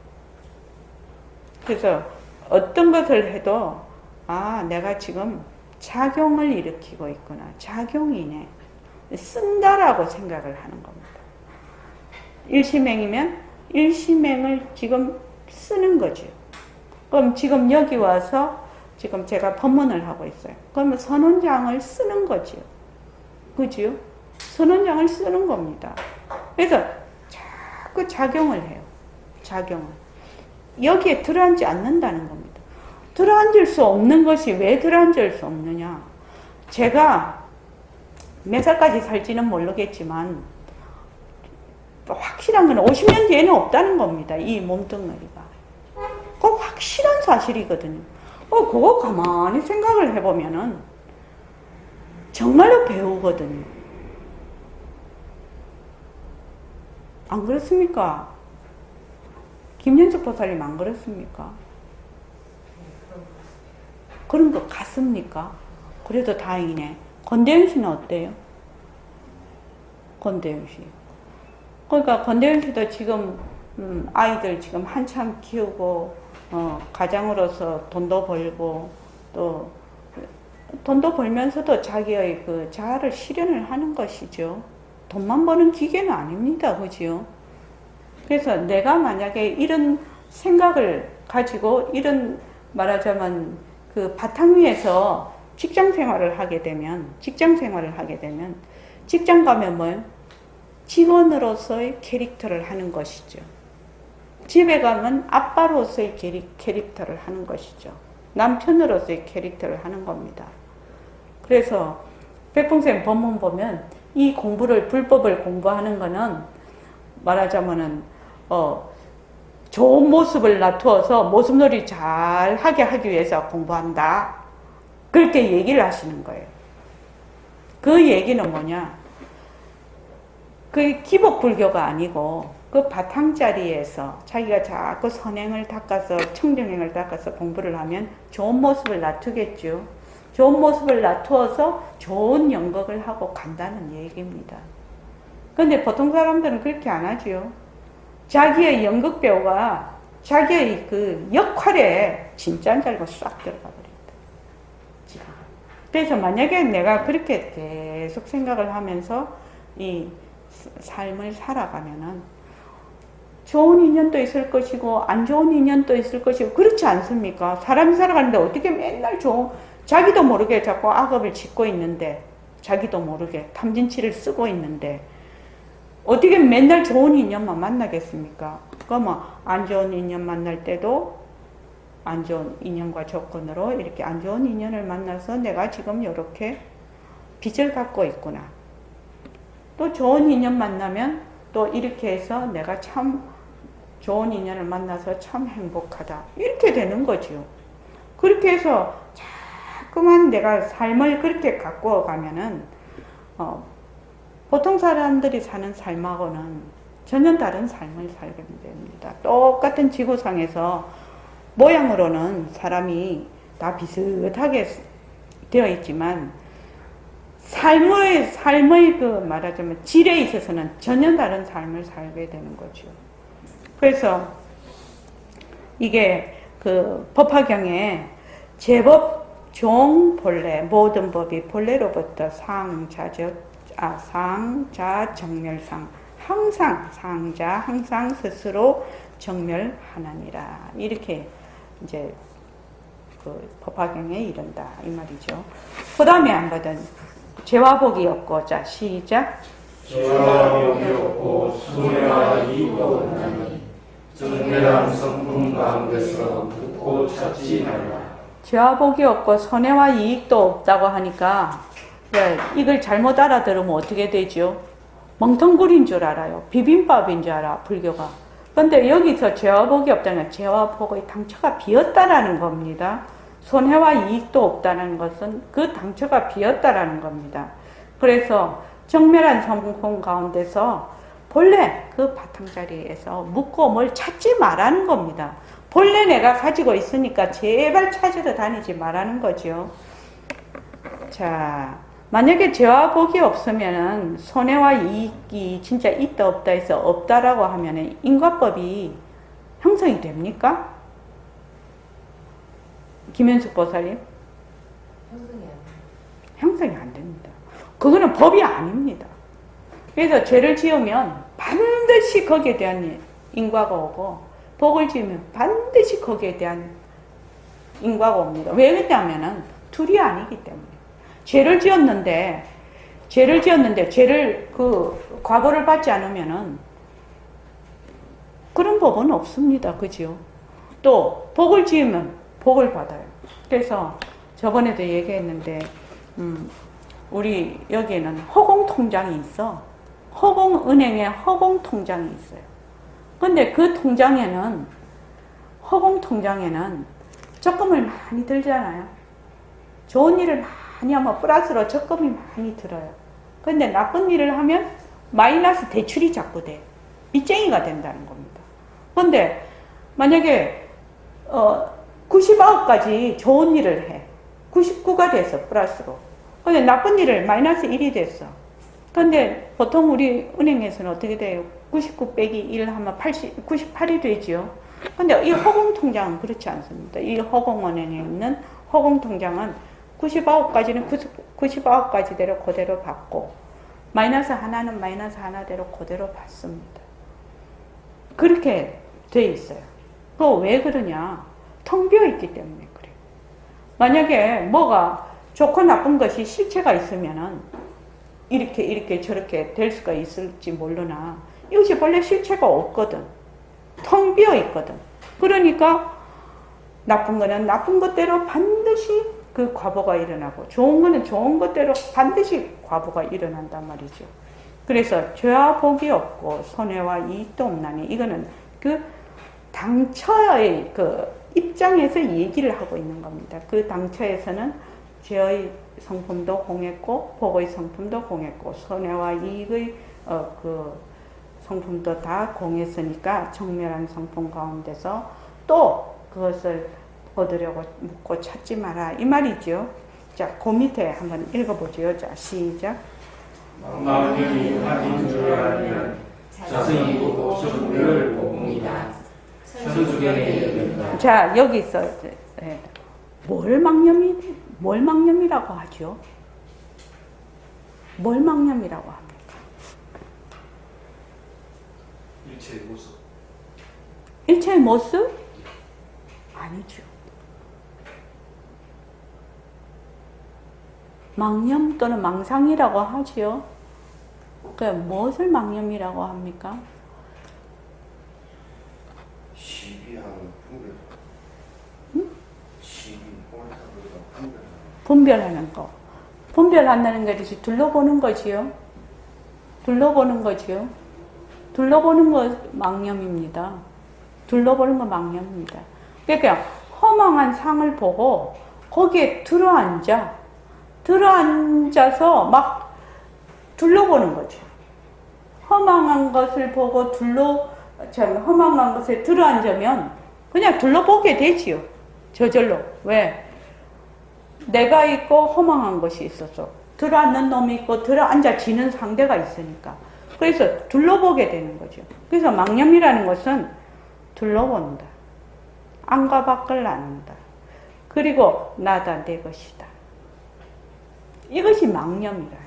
그래서 어떤 것을 해도 내가 지금 작용을 일으키고 있구나. 작용이네. 쓴다라고 생각을 하는 겁니다. 일심행이면 일심행을 지금 쓰는 거죠. 그럼 지금 여기 와서 지금 제가 법문을 하고 있어요. 그러면 선언장을 쓰는 거지요. 그죠? 선언장을 쓰는 겁니다. 그래서 자꾸 작용을 해요. 작용을. 여기에 들어앉지 않는다는 겁니다. 들어앉을 수 없는 것이 왜 들어앉을 수 없느냐. 제가 몇 살까지 살지는 모르겠지만 확실한 건 50년 뒤에는 없다는 겁니다. 이 몸뚱아리가. 그거 확실한 사실이거든요. 그거 가만히 생각을 해보면은 정말로 배우거든요. 안 그렇습니까? 김현숙 보살님 안 그렇습니까? 그런 것 같습니까? 그래도 다행이네. 권대현 씨는 어때요? 권대영 씨. 그러니까 권대영 씨도 지금 아이들 지금 한참 키우고 가장으로서 돈도 벌고 또 돈도 벌면서도 자기의 그 자아를 실현을 하는 것이죠. 돈만 버는 기계는 아닙니다. 그죠? 그래서 내가 만약에 이런 생각을 가지고 이런 말하자면 그 바탕 위에서 직장 생활을 하게 되면 직장 가면 뭐예요? 직원으로서의 캐릭터를 하는 것이죠. 집에 가면 아빠로서의 캐릭터를 하는 것이죠. 남편으로서의 캐릭터를 하는 겁니다. 그래서 백봉생 법문 보면 이 공부를 불법을 공부하는 거는 말하자면은 좋은 모습을 놔두어서 모습놀이 잘 하게 하기 위해서 공부한다. 그렇게 얘기를 하시는 거예요. 그 얘기는 뭐냐? 그 기복불교가 아니고 그 바탕자리에서 자기가 자꾸 선행을 닦아서 청정행을 닦아서 공부를 하면 좋은 모습을 놔두겠죠. 좋은 모습을 놔두어서 좋은 연극을 하고 간다는 얘기입니다. 근데 보통 사람들은 그렇게 안 하죠. 자기의 연극 배우가 자기의 그 역할에 진짜 줄 알고 싹 들어가 버린다. 그래서 만약에 내가 그렇게 계속 생각을 하면서 이 삶을 살아가면은 좋은 인연도 있을 것이고 안 좋은 인연도 있을 것이고 그렇지 않습니까? 사람이 살아가는데 어떻게 맨날 자기도 모르게 자꾸 악업을 짓고 있는데 자기도 모르게 탐진치를 쓰고 있는데 어떻게 맨날 좋은 인연만 만나겠습니까? 그러면 안 좋은 인연 만날 때도 안 좋은 인연과 조건으로 이렇게 안 좋은 인연을 만나서 내가 지금 이렇게 빚을 갖고 있구나. 또 좋은 인연 만나면 또 이렇게 해서 내가 참 좋은 인연을 만나서 참 행복하다. 이렇게 되는 거죠. 그렇게 해서 자꾸만 내가 삶을 그렇게 가꾸어 가면은 보통 사람들이 사는 삶하고는 전혀 다른 삶을 살게 됩니다. 똑같은 지구상에서 모양으로는 사람이 다 비슷하게 되어 있지만 삶의 그 말하자면 질에 있어서는 전혀 다른 삶을 살게 되는 거죠. 그래서 이게 그 법화경에 제법 종 본래 모든 법이 본래로부터 상자 정멸상 항상 상자 항상 스스로 정멸하나니라 이렇게 이제 그 법화경에 이른다 이 말이죠. 그 다음에 한번은 죄와 복이 없고 자 시작. 죄와 복이 없고 손해와 이익도 없나니 정밀한 성품 가운데서 묻고 찾지 말라. 죄와 복이 없고 손해와 이익도 없다고 하니까 이걸 잘못 알아들으면 어떻게 되죠? 멍텅구리인 줄 알아요. 비빔밥인 줄 알아 불교가. 그런데 여기서 죄와 복이 없다는 죄와 복의 당처가 비었다라는 겁니다. 손해와 이익도 없다는 것은 그 당처가 비었다라는 겁니다. 그래서 정멸한 성품 가운데서 본래 그 바탕자리에서 묻고 뭘 찾지 말라는 겁니다. 본래 내가 가지고 있으니까 제발 찾으러 다니지 말라는 거죠. 자, 만약에 죄와 복이 없으면은 손해와 이익이 진짜 있다 없다 해서 없다라고 하면은 인과법이 형성이 됩니까? 김현숙 보살님? 형성이 안 됩니다. 그거는 법이 아닙니다. 그래서 죄를 지으면 반드시 거기에 대한 인과가 오고 복을 지으면 반드시 거기에 대한 인과가 옵니다. 왜 그러냐면은 둘이 아니기 때문에. 죄를 지었는데 죄를 그 과거를 받지 않으면은 그런 법은 없습니다. 그죠? 또 복을 지으면 복을 받아요. 그래서 저번에도 얘기했는데 우리 여기에는 허공통장이 있어. 허공은행에 허공통장이 있어요. 근데 그 허공통장에는 적금을 많이 들잖아요. 좋은 일을 많이 하면 플러스로 적금이 많이 들어요. 근데 나쁜 일을 하면 마이너스 대출이 자꾸 돼. 빚쟁이가 된다는 겁니다. 근데 만약에 99까지 좋은 일을 해. 99가 됐어, 플러스로. 근데 나쁜 일을 마이너스 1이 됐어. 근데 보통 우리 은행에서는 어떻게 돼요? 99 빼기 1 하면 98이 되지요. 근데 이 허공통장은 그렇지 않습니다. 이 허공원에 있는 허공통장은 99까지는 99가지대로 그대로 받고 마이너스 하나는 마이너스 하나대로 그대로 받습니다. 그렇게 돼 있어요. 그거 왜 그러냐? 텅 비어 있기 때문에 그래요. 만약에 뭐가 좋고 나쁜 것이 실체가 있으면은 이렇게 저렇게 될 수가 있을지 모르나 이것이 원래 실체가 없거든. 텅 비어 있거든. 그러니까 나쁜 거는 나쁜 것대로 반드시 그 과보가 일어나고 좋은 거는 좋은 것대로 반드시 과보가 일어난단 말이죠. 그래서 죄와 복이 없고 손해와 이익도 없나니 이거는 그 당처의 그 입장에서 얘기를 하고 있는 겁니다. 그 당처에서는 죄의 성품도 공했고 복의 성품도 공했고 손해와 이익의 그 성품도 다 공했으니까 정멸한 성품 가운데서 또 그것을 얻으려고 묻고 찾지 마라 이 말이죠. 자, 그 밑에 한번 읽어보죠. 자, 시작. 망령이 하인 줄 알면 자성이 보고 정멸을 복음이다. 천주경에 이른다. 자, 여기 있어. 네. 뭘 망념이라고 하죠? 뭘 망념이라고 합니까? 일체의 모습. 일체의 모습? 아니죠. 망념 또는 망상이라고 하지요. 그 무엇을 망념이라고 합니까? 시비하는 분별. 응? 시비, 옳다보다 분별하는 거. 분별한다는 것이 둘러보는 거지요. 둘러보는 거지요. 둘러보는 거 망념입니다. 둘러보는 거 망념입니다. 그러니까 허망한 상을 보고 거기에 들어앉아서 막 둘러보는 거죠. 허망한 것을 보고 허망한 것에 들어앉으면 그냥 둘러보게 되지요. 저절로. 왜? 내가 있고 허망한 것이 있어서 들어앉는 놈이 있고 들어앉아지는 상대가 있으니까. 그래서 둘러보게 되는 거죠. 그래서 망념이라는 것은 둘러본다. 안과 밖을 나눈다. 그리고 나다 내 것이다. 이것이 망념이라요.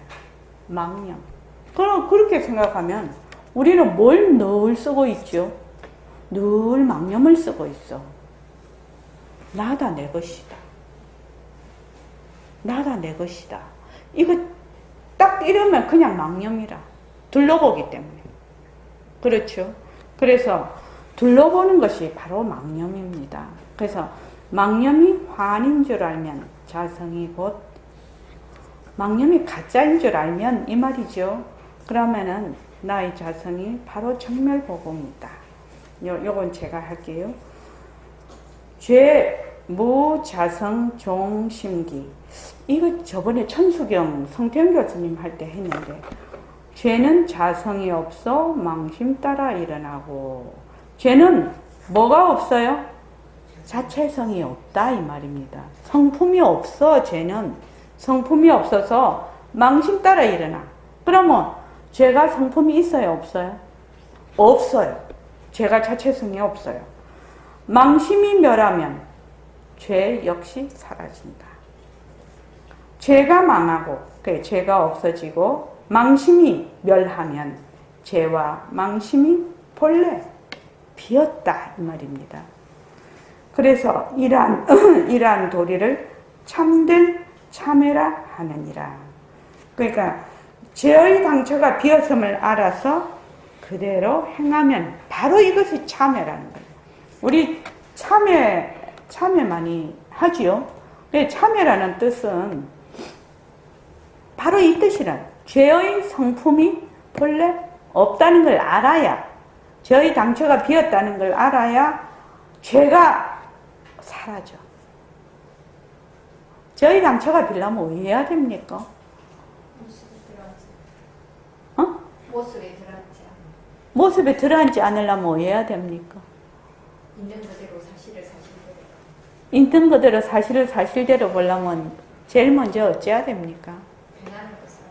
망념. 그럼 그렇게 생각하면 우리는 뭘 늘 쓰고 있죠? 늘 망념을 쓰고 있어. 나다 내 것이다. 나다 내 것이다. 이거 딱 이러면 그냥 망념이라. 둘러보기 때문에. 그렇죠? 그래서 둘러보는 것이 바로 망념입니다. 그래서 망념이 환인 줄 알면 자성이 곧 망념이 가짜인 줄 알면 이 말이죠. 그러면은 나의 자성이 바로 정멸보공이다. 요건 제가 할게요. 죄, 무, 자성, 종, 심기. 이거 저번에 천수경 성태현 교수님 할 때 했는데 죄는 자성이 없어 망심 따라 일어나고 죄는 뭐가 없어요? 자체성이 없다 이 말입니다. 성품이 없어. 죄는 성품이 없어서 망심 따라 일어나. 그러면 죄가 성품이 있어요? 없어요? 없어요. 죄가 자체성이 없어요. 망심이 멸하면 죄 역시 사라진다. 죄가 망하고 죄가 없어지고 망심이 멸하면 죄와 망심이 본래 비었다 이 말입니다. 그래서 이러한 도리를 참된 참회라 하느니라. 그러니까 죄의 당처가 비었음을 알아서 그대로 행하면 바로 이것이 참회라는 거예요. 우리 참회 많이 하지요. 참회라는 뜻은 바로 이 뜻이란 죄의 성품이 본래 없다는 걸 알아야, 죄의 당처가 비었다는 걸 알아야 죄가 사라져. 죄의 당처가 빌려면 왜 해야 됩니까? 모습에 들어앉지 않아. 모습에 들어앉지 않으려면 왜 해야 됩니까? 있는 그대로 사실을 사실대로. 있는 그대로 사실을 사실대로 보려면 제일 먼저 어찌해야 됩니까? 변하는 것을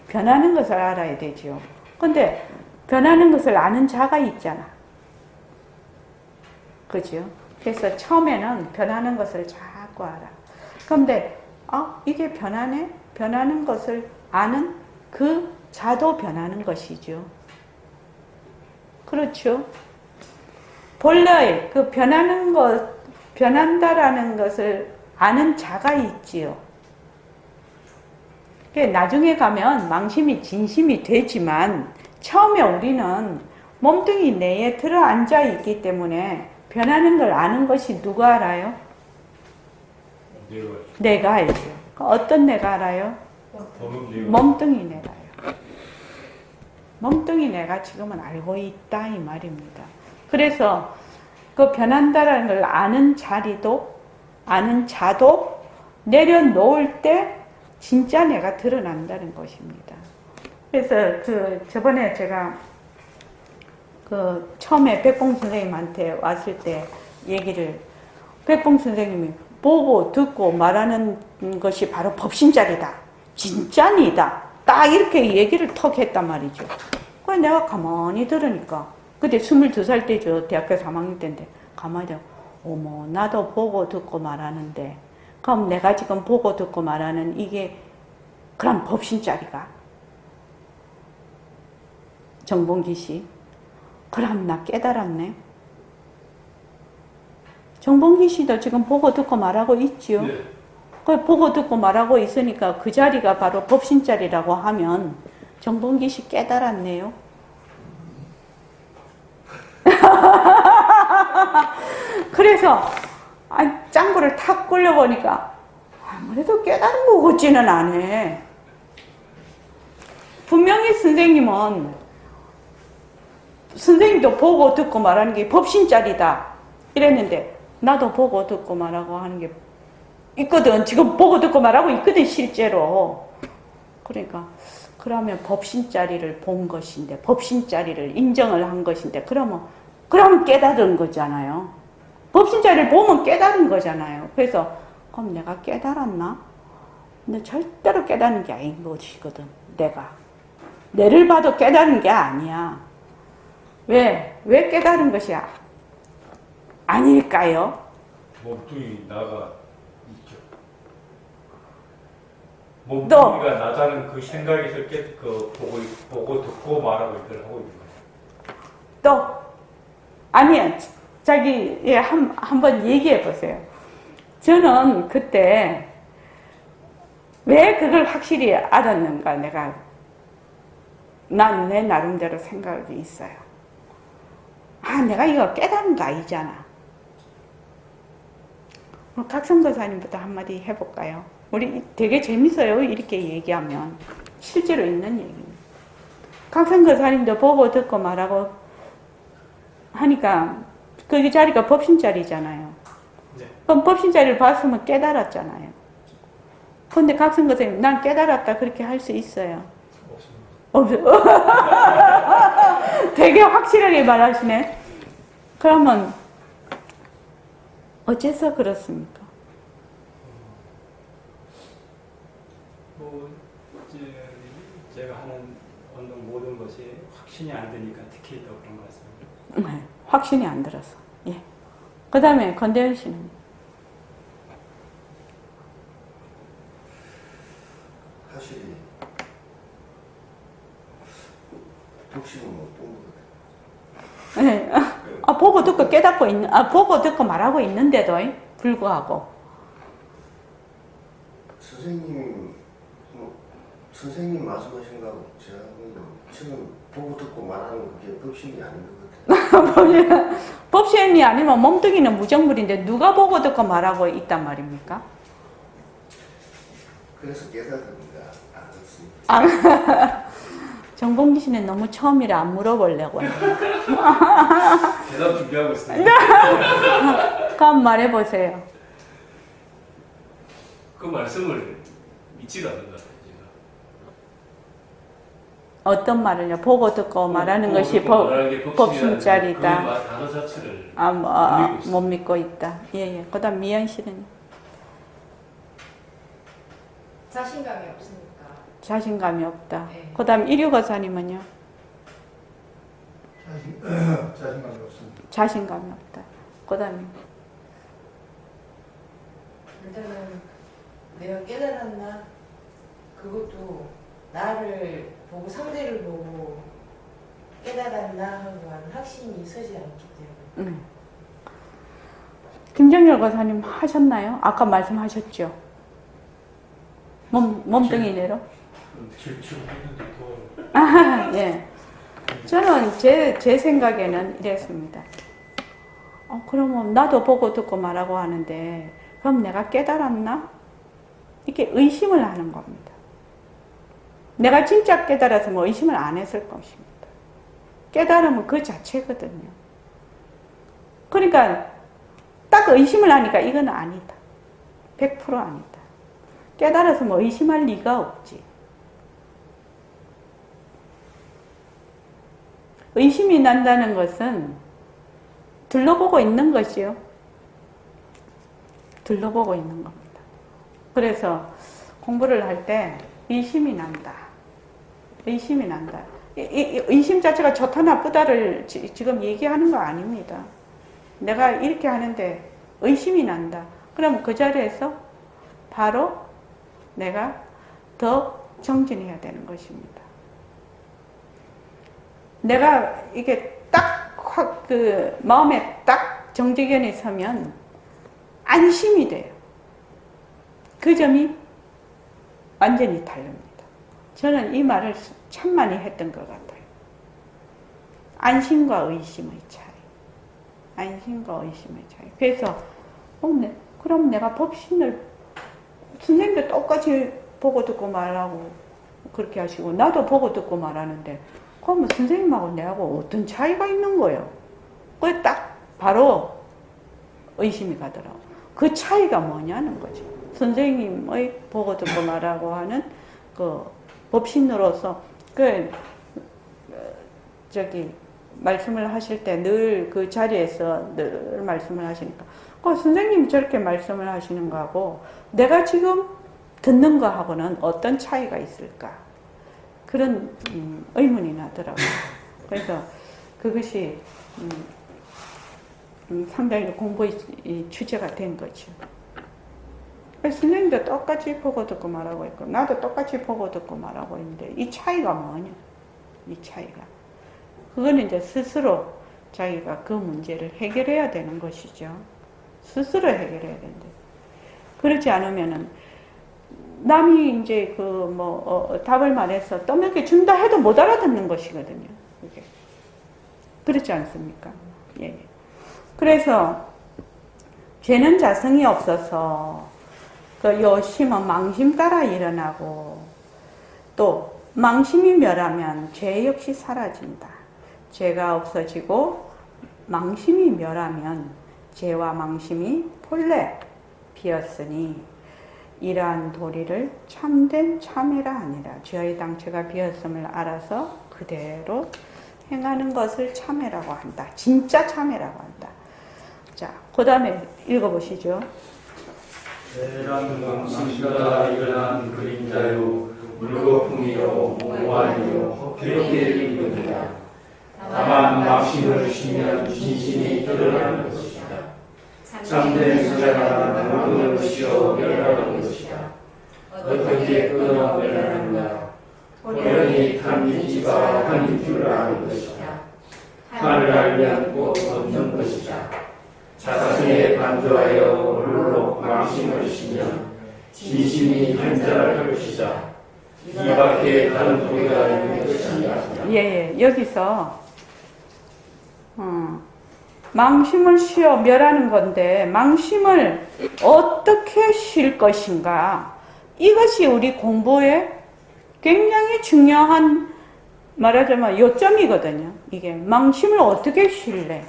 변하는 것을 알아야 되죠. 근데 변하는 것을 아는 자가 있잖아. 그죠? 그래서 처음에는 변하는 것을 자꾸 알아. 그런데 이게 변하네? 변하는 것을 아는 그 자도 변하는 것이죠. 그렇죠? 본래 그 변하는 것, 변한다라는 것을 아는 자가 있지요. 나중에 가면 망심이 진심이 되지만 처음에 우리는 몸뚱이 내에 들어앉아 있기 때문에 변하는 걸 아는 것이 누가 알아요? 내가 알죠. 어떤 내가 알아요? 몸뚱이 내가 알아요. 몸뚱이 내가 지금은 알고 있다 이 말입니다. 그래서 그 변한다라는 걸 아는 자도 내려놓을 때 진짜 내가 드러난다는 것입니다. 그래서 저번에 제가 처음에 백봉 선생님한테 왔을 때 백봉 선생님이 보고 듣고 말하는 것이 바로 법신자리다. 진짜니다. 딱 이렇게 얘기를 턱 했단 말이죠. 그래서 내가 가만히 들으니까 그때 22살 때죠. 대학교 3학년 때인데 가만히 어머 나도 보고 듣고 말하는데 그럼 내가 지금 보고 듣고 말하는 이게 그럼 법신자리가 정봉기 씨 그럼 나 깨달았네. 정봉기 씨도 지금 보고 듣고 말하고 있지요. 네. 그 보고 듣고 말하고 있으니까 그 자리가 바로 법신자리라고 하면 정봉기 씨 깨달았네요. 그래서 짱구를 탁 굴려보니까 아무래도 깨달은 것 같지는 않네. 분명히 선생님도 보고 듣고 말하는 게 법신자리다 이랬는데 나도 보고 듣고 말하고 하는 게 있거든. 지금 보고 듣고 말하고 있거든 실제로. 그러니까 그러면 법신자리를 본 것인데 법신자리를 인정을 한 것인데 그럼 깨달은 거잖아요. 법신자리를 보면 깨달은 거잖아요. 그래서 그럼 내가 깨달았나? 근데 절대로 깨달은 게 아닌 것이거든. 내를 봐도 깨달은 게 아니야. 왜 깨달은 것이 아닐까요? 몸뚱이 나가 있죠. 몸뚱이가 나다는 그 생각에서 보고 듣고 말하고 이걸 하고 있는 거예요. 또 아니야. 자기 한번 얘기해 보세요. 저는 그때 왜 그걸 확실히 알았는가 난 내 나름대로 생각이 있어요. 내가 이거 깨달은 거 아니잖아. 각성도사님부터 한마디 해볼까요? 우리 되게 재밌어요. 이렇게 얘기하면 실제로 있는 얘기입니다. 각성도사님도 보고 듣고 말하고 하니까 그 자리가 법신자리잖아요. 네. 그럼 법신자리를 봤으면 깨달았잖아요. 근데 각성도사님 난 깨달았다 그렇게 할 수 있어요? 되게 확실하게 말하시네. 그러면 어째서 그렇습니까? 제가 하는 모든 것이 확신이 안 되니까 특히 더 그런 것 같습니다. 네, 확신이 안 들어서. 예. 그 다음에 건대현 씨는? 사실 독신은 못본 것 같아요. 네. 보고 듣고 깨닫고 보고 듣고 말하고 있는데도 불구하고. 선생님 말씀하신 거하고 제가 지금 보고 듣고 말하는 그게 법신이 아닌 것 같아요. 법신이 아니면 몸뚱이는 무정물인데 누가 보고 듣고 말하고 있단 말입니까? 그래서 깨달은가 안 듣습니다. 정봉기 씨는 너무 처음이라 안 물어보려고 해요. 대답 준비하고 있습니다. 그럼 말해보세요. 그 말씀을 믿지도 않는 것 같아요. 제가. 어떤 말을요? 보고 듣고 말하는 보고 것이 듣고 말하는 게 법신자리다. 그 단어 자체를 못 믿고 있다. 예. 그 다음 미연 씨는? 자신감이 없으니까. 자신감이 없다. 네. 그 다음 이류거사님은요? 자신감이 없습니다. 자신감이 없다. 그 다음에 일단은 내가 깨달았나? 그것도 나를 보고 상대를 보고 깨달았나 하고 하는 확신이 서지 않기 때문에. 김정열 거사님 하셨나요? 아까 말씀하셨죠? 몸뚱이 내로? 지금 있는데 또 예. 저는 제 생각에는 이랬습니다. 그러면 나도 보고 듣고 말하고 하는데, 그럼 내가 깨달았나? 이렇게 의심을 하는 겁니다. 내가 진짜 깨달았으면 의심을 안 했을 것입니다. 깨달으면 그 자체거든요. 그러니까 딱 의심을 하니까 이건 아니다. 100% 아니다. 깨달았으면 의심할 리가 없지. 의심이 난다는 것은 둘러보고 있는 것이요. 둘러보고 있는 겁니다. 그래서 공부를 할 때 의심이 난다. 의심이 난다. 의심 자체가 좋다 나쁘다를 지금 얘기하는 거 아닙니다. 내가 이렇게 하는데 의심이 난다. 그럼 그 자리에서 바로 내가 더 정진해야 되는 것입니다. 내가 이게 딱 마음에 딱 정지견이 서면 안심이 돼요. 그 점이 완전히 다릅니다. 저는 이 말을 참 많이 했던 것 같아요. 안심과 의심의 차이. 안심과 의심의 차이. 그래서 그럼 내가 법신을 선생님도 똑같이 보고 듣고 말하고 그렇게 하시고 나도 보고 듣고 말하는데 그러면 선생님하고 내하고 어떤 차이가 있는 거예요? 그게 딱 바로 의심이 가더라고. 그 차이가 뭐냐는 거지. 선생님의 보고 듣고 말하고 하는 그 법신으로서 말씀을 하실 때 늘 그 자리에서 늘 말씀을 하시니까 선생님이 저렇게 말씀을 하시는 거하고 내가 지금 듣는 거하고는 어떤 차이가 있을까? 그런 의문이 나더라고요. 그래서 그것이 상당히 공부의 주제가 된 거죠. 선생님도 똑같이 보고 듣고 말하고 있고 나도 똑같이 보고 듣고 말하고 있는데 이 차이가 뭐냐? 이 차이가. 그거는 이제 스스로 자기가 그 문제를 해결해야 되는 것이죠. 스스로 해결해야 된다. 그렇지 않으면은 남이 이제 답을 말해서 떠먹여 준다 해도 못 알아듣는 것이거든요. 그게. 그렇지 않습니까? 예. 그래서 죄는 자성이 없어서 그 요심은 망심 따라 일어나고 또 망심이 멸하면 죄 역시 사라진다. 죄가 없어지고 망심이 멸하면 죄와 망심이 본래 비었으니 이러한 도리를 참된 참회라 하니라. 죄의 당체가 비었음을 알아서 그대로 행하는 것을 참회라고 한다. 진짜 참회라고 한다. 자, 그 다음에 읽어보시죠. 대란 망심따라 일어난 그림자요 물거품이요 무한이요 괴롭게 이르느냐. 다만 망심을 쉬면 진심이 드러나는 것이다. 참된 수자는 모든 것이요 멸하는 것이다. 어떻게 끊어 멸하는가? 호련히 탐진치가 한인 줄 아는 것이다. 한을 알면 꼭 얻는 것이다. 자성에 반조하여 홀로 망심을 쉬면 진심이 한자할 것이다. 이 밖에 다른 도리가 있는 것이 아니라. 예, 여기서 망심을 쉬어 멸하는 건데 망심을 어떻게 쉴 것인가? 이것이 우리 공부의 굉장히 중요한 말하자면 요점이거든요. 이게 망심을 어떻게 쉴래?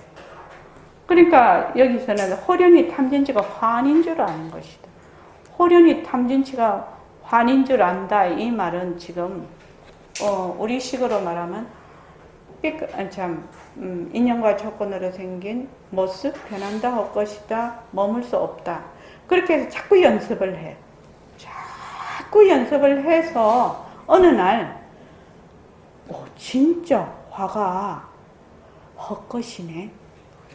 그러니까 여기서는 호련히 탐진치가 환인 줄 아는 것이다. 호련히 탐진치가 환인 줄 안다. 이 말은 지금 우리 식으로 말하면 인연과 조건으로 생긴 모습 변한다 할 것이다. 머물 수 없다. 그렇게 해서 자꾸 연습을 해. 자꾸 연습을 해서 어느 날 진짜 화가 헛것이네.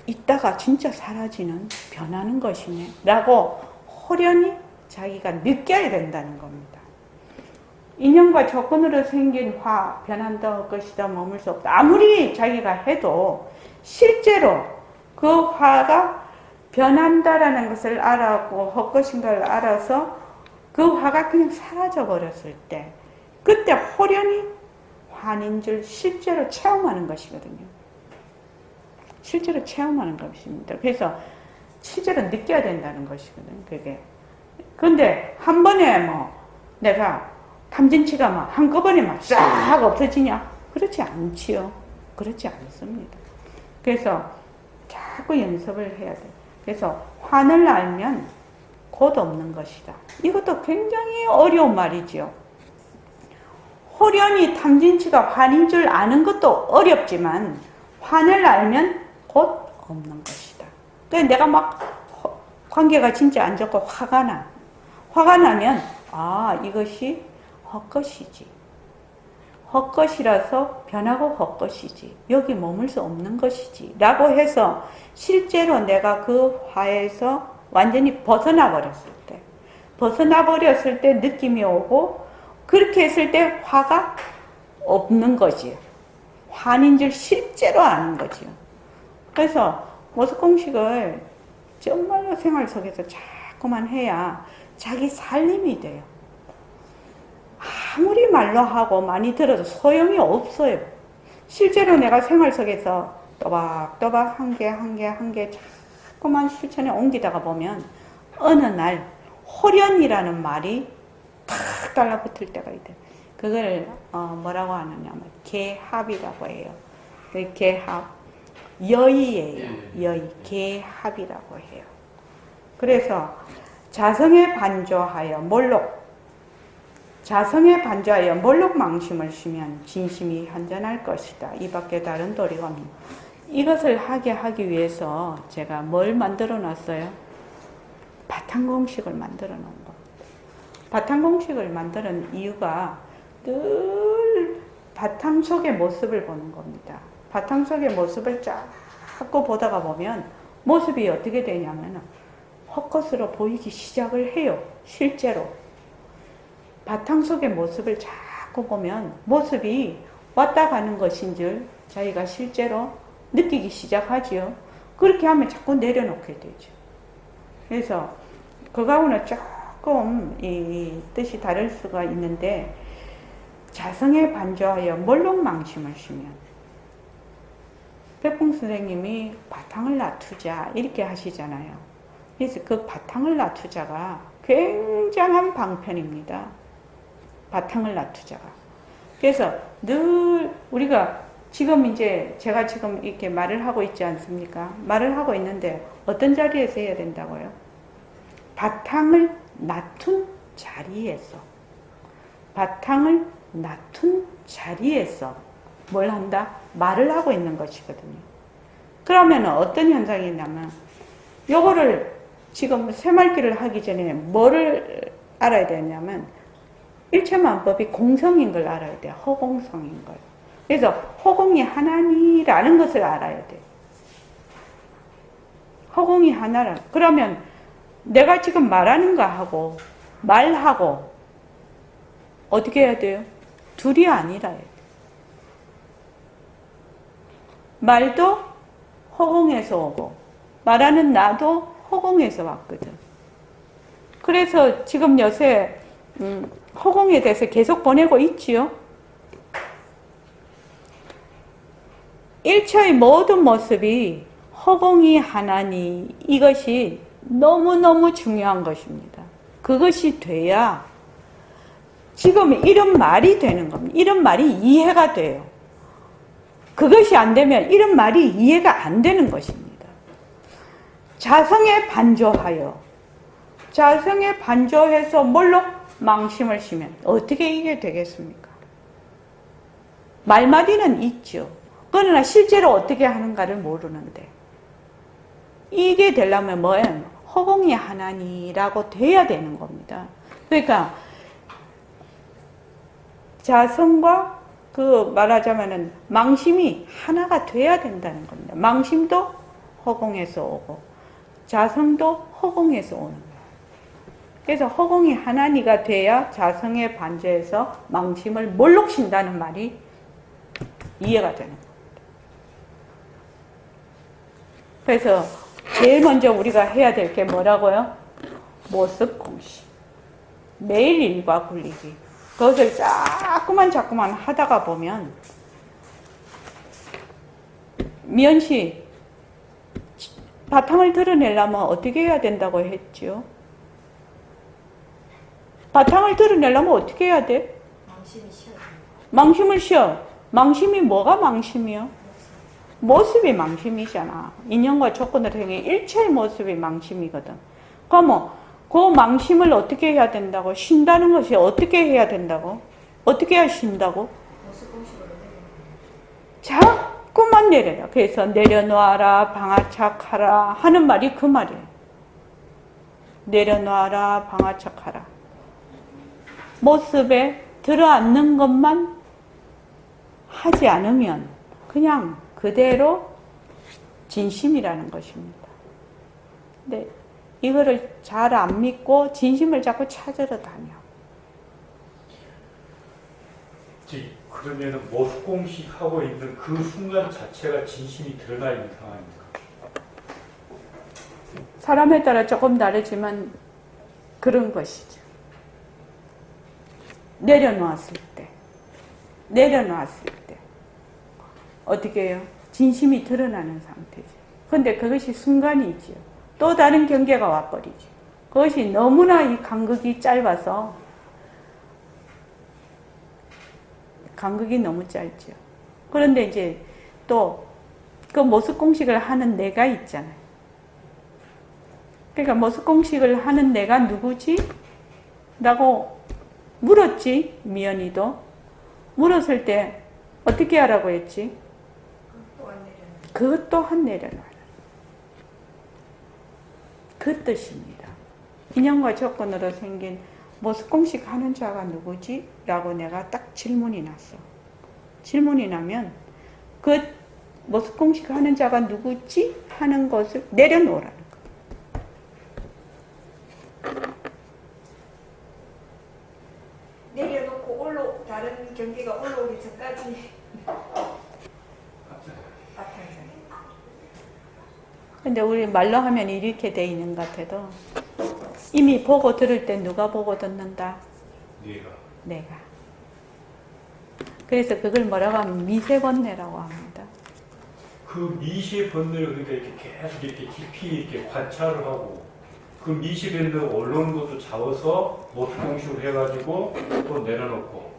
이따가 진짜 사라지는, 변하는 것이네 라고 호련히 자기가 느껴야 된다는 겁니다. 인연과 조건으로 생긴 화, 변한다, 헛것이다, 머물 수 없다. 아무리 자기가 해도 실제로 그 화가 변한다라는 것을 알았고 헛것인 걸 알아서 그 화가 그냥 사라져 버렸을 때 그때 호련히 환인 줄 실제로 체험하는 것이거든요. 실제로 체험하는 것입니다. 그래서 실제로 느껴야 된다는 것이거든요. 그게. 근데 한 번에 내가 탐진치가 한꺼번에 싹 없어지냐? 그렇지 않지요. 그렇지 않습니다. 그래서 자꾸 연습을 해야 돼요. 그래서 환을 알면 곧 없는 것이다. 이것도 굉장히 어려운 말이지요. 호련히 탐진치가 환인 줄 아는 것도 어렵지만 환을 알면 곧 없는 것이다. 그래서 내가 관계가 진짜 안 좋고 화가 나. 화가 나면 이것이 헛것이지. 헛것이라서 변하고 헛것이지. 여기 머물 수 없는 것이지. 라고 해서 실제로 내가 그 화에서 완전히 벗어나 버렸을 때 느낌이 오고 그렇게 했을 때 화가 없는 거지요. 환인 줄 실제로 아는 거지요. 그래서 모습공식을 정말로 생활 속에서 자꾸만 해야 자기 살림이 돼요. 아무리 말로 하고 많이 들어도 소용이 없어요. 실제로 내가 생활 속에서 또박또박 한 개 자꾸만 실천에 옮기다가 보면 어느 날 호련이라는 말이 탁 달라붙을 때가 있대요. 그걸 뭐라고 하느냐면 개합이라고 해요. 그 개합, 여의예요. 여의, 개합이라고 해요. 그래서 자성에 반조하여 몰록 망심을 쉬면 진심이 현전할 것이다. 이 밖에 다른 도리가 없는. 이것을 하기 위해서 제가 뭘 만들어 놨어요? 바탕공식을 만들어 놓은 거. 바탕공식을 만드는 이유가 늘 바탕 속의 모습을 보는 겁니다. 바탕 속의 모습을 자꾸 보다가 보면 모습이 어떻게 되냐면 헛것으로 보이기 시작을 해요. 실제로. 바탕 속의 모습을 자꾸 보면 모습이 왔다 가는 것인 줄 자기가 실제로 느끼기 시작하지요. 그렇게 하면 자꾸 내려놓게 되죠. 그래서 그거하고는 조금 이 뜻이 다를 수가 있는데 자성에 반조하여 몰록망심을 쉬면 백봉 선생님이 바탕을 놔두자 이렇게 하시잖아요. 그래서 그 바탕을 놔두자가 굉장한 방편입니다. 바탕을 놔두자가. 그래서 늘 우리가 지금 이제 제가 지금 이렇게 말을 하고 있지 않습니까? 말을 하고 있는데 어떤 자리에서 해야 된다고요? 바탕을 놔둔 자리에서. 바탕을 놔둔 자리에서 뭘 한다? 말을 하고 있는 것이거든요. 그러면 어떤 현상이 있냐면 요거를 지금 새말기를 하기 전에 뭐를 알아야 되냐면 일체만법이 공성인 걸 알아야 돼요. 허공성인 걸. 그래서 허공이 하나니라는 것을 알아야 돼요. 허공이 하나라. 그러면 내가 지금 말하는 거하고 말하고 어떻게 해야 돼요? 둘이 아니라 해야 돼요. 말도 허공에서 오고 말하는 나도 허공에서 왔거든. 그래서 지금 요새 허공에 대해서 계속 보내고 있지요. 일체의 모든 모습이 허공이 하나니 이것이 너무너무 중요한 것입니다. 그것이 돼야 지금 이런 말이 되는 겁니다. 이런 말이 이해가 돼요. 그것이 안 되면 이런 말이 이해가 안 되는 것입니다. 자성에 반조해서 몰록 망심을 쉬면 어떻게 이게 되겠습니까? 말마디는 있죠. 그러나 실제로 어떻게 하는가를 모르는데 이게 되려면 뭐예요? 허공이 하나니라고 돼야 되는 겁니다. 그러니까 자성과 그 말하자면은 망심이 하나가 돼야 된다는 겁니다. 망심도 허공에서 오고 자성도 허공에서 오는 거예요. 그래서 허공이 하나니가 돼야 자성의 반제에서 망심을 몰록신다는 말이 이해가 되는 겁니다. 그래서 제일 먼저 우리가 해야 될 게 뭐라고요? 모습 공식. 매일 일과 굴리기. 그것을 자꾸만 하다가 보면 미연씨 바탕을 드러내려면 어떻게 해야 된다고 했죠? 바탕을 드러내려면 어떻게 해야 돼? 망심이 쉬어요. 망심을 쉬어. 망심이 뭐가 망심이요? 모습이 망심이잖아. 인연과 조건을 통해 일체의 모습이 망심이거든. 그러면 그 망심을 어떻게 해야 된다고? 쉰다는 것이 어떻게 해야 된다고? 어떻게 해야 쉰다고? 모습 공식으로 내려. 자꾸만 내려라. 그래서 내려놓아라, 방아착하라 하는 말이 그 말이에요. 내려놓아라, 방아착하라. 모습에 들어앉는 것만 하지 않으면 그냥 그대로 진심이라는 것입니다. 근데 이거를 잘 안 믿고 진심을 자꾸 찾으러 다녀. 그러면은 모습 공식하고 있는 그 순간 자체가 진심이 드러나 있는 상황입니까? 사람에 따라 조금 다르지만 그런 것이죠. 내려놓았을 때 어떻게 해요? 진심이 드러나는 상태죠. 근데 그것이 순간이지요. 또 다른 경계가 와버리죠. 그것이 너무나 이 간극이 짧아서 간극이 너무 짧죠. 그런데 이제 또 그 모습 공식을 하는 내가 있잖아요. 그러니까 모습 공식을 하는 내가 누구지? 라고 물었지, 미연이도. 물었을 때 어떻게 하라고 했지? 그것 또한 내려놔라. 그 뜻입니다. 인연과 조건으로 생긴 모습 공식 하는 자가 누구지? 라고 내가 딱 질문이 났어. 질문이 나면 그 모습 공식 하는 자가 누구지? 하는 것을 내려놓으라는 거예요. 내려놓고 다른 경계가 올라오기 전까지 바탕에서. 근데 우리 말로 하면 이렇게 돼 있는 것 같아도 이미 보고 들을 때 누가 보고 듣는다? 내가. 그래서 그걸 뭐라고 하면 미세번뇌라고 합니다. 그 미시번뇌를 그러니까 이렇게 계속 이렇게 깊이 이렇게 관찰을 하고 그 미시번뇌가 올라오는 것도 잡아서 모습 공식으로 해가지고 또 내려놓고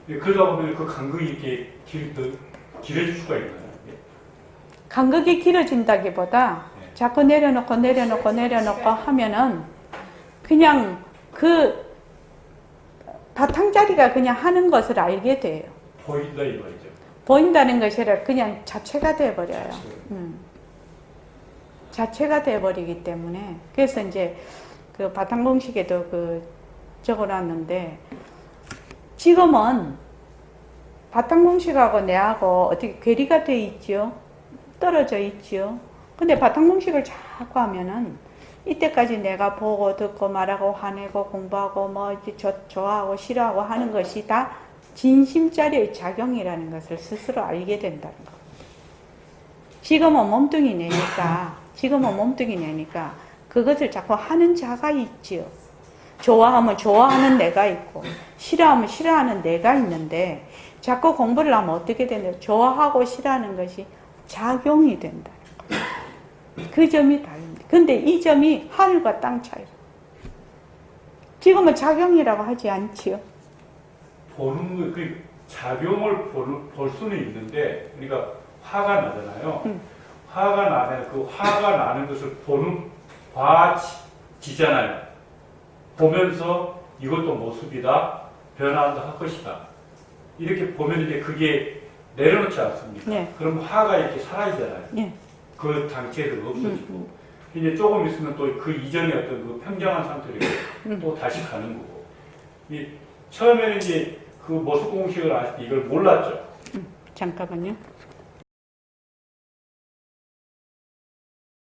그러다 보면 그 간극이 이렇게 길어질 수가 있나요? 간극이 길어진다기보다 자꾸 내려놓고 하면은 그냥 그 바탕자리가 그냥 하는 것을 알게 돼요. 보인다 이 말이죠. 보인다는 것이 아니라 그냥 자체가 돼버려요. 자체가 돼버리기 때문에 그래서 이제 그 바탕 공식에도 그 적어놨는데 지금은 바탕 공식하고 내하고 어떻게 괴리가 돼 있죠? 떨어져 있죠. 근데 바탕 공식을 자꾸 하면은 이때까지 내가 보고 듣고 말하고 화내고 공부하고 뭐 이제 좋아하고 싫어하고 하는 것이 다 진심자리의 작용이라는 것을 스스로 알게 된다는 거. 지금은 몸뚱이 내니까 그것을 자꾸 하는 자가 있지요. 좋아하면 좋아하는 내가 있고 싫어하면 싫어하는 내가 있는데 자꾸 공부를 하면 어떻게 되냐? 좋아하고 싫어하는 것이 작용이 된다는 거예요. 그 점이 다릅니다. 근데 이 점이 하늘과 땅 차이. 지금은 작용이라고 하지 않지요. 보는 그 작용을 볼 수는 있는데 그러니까 화가 나잖아요. 화가 나면 그 화가 나는 것을 봐지잖아요. 보면서 이것도 모습이다, 변화한다 할 것이다. 이렇게 보면 이제 그게 내려놓지 않습니까? 네. 그럼 화가 이렇게 사라지잖아요. 네. 그 당체가 없어지고 이제 조금 있으면 또 그 이전의 어떤 그 평정한 상태로 또 다시 가는 거고. 처음에는 이제 그 머스 공식을 아실 때 이걸 몰랐죠. 잠깐만요.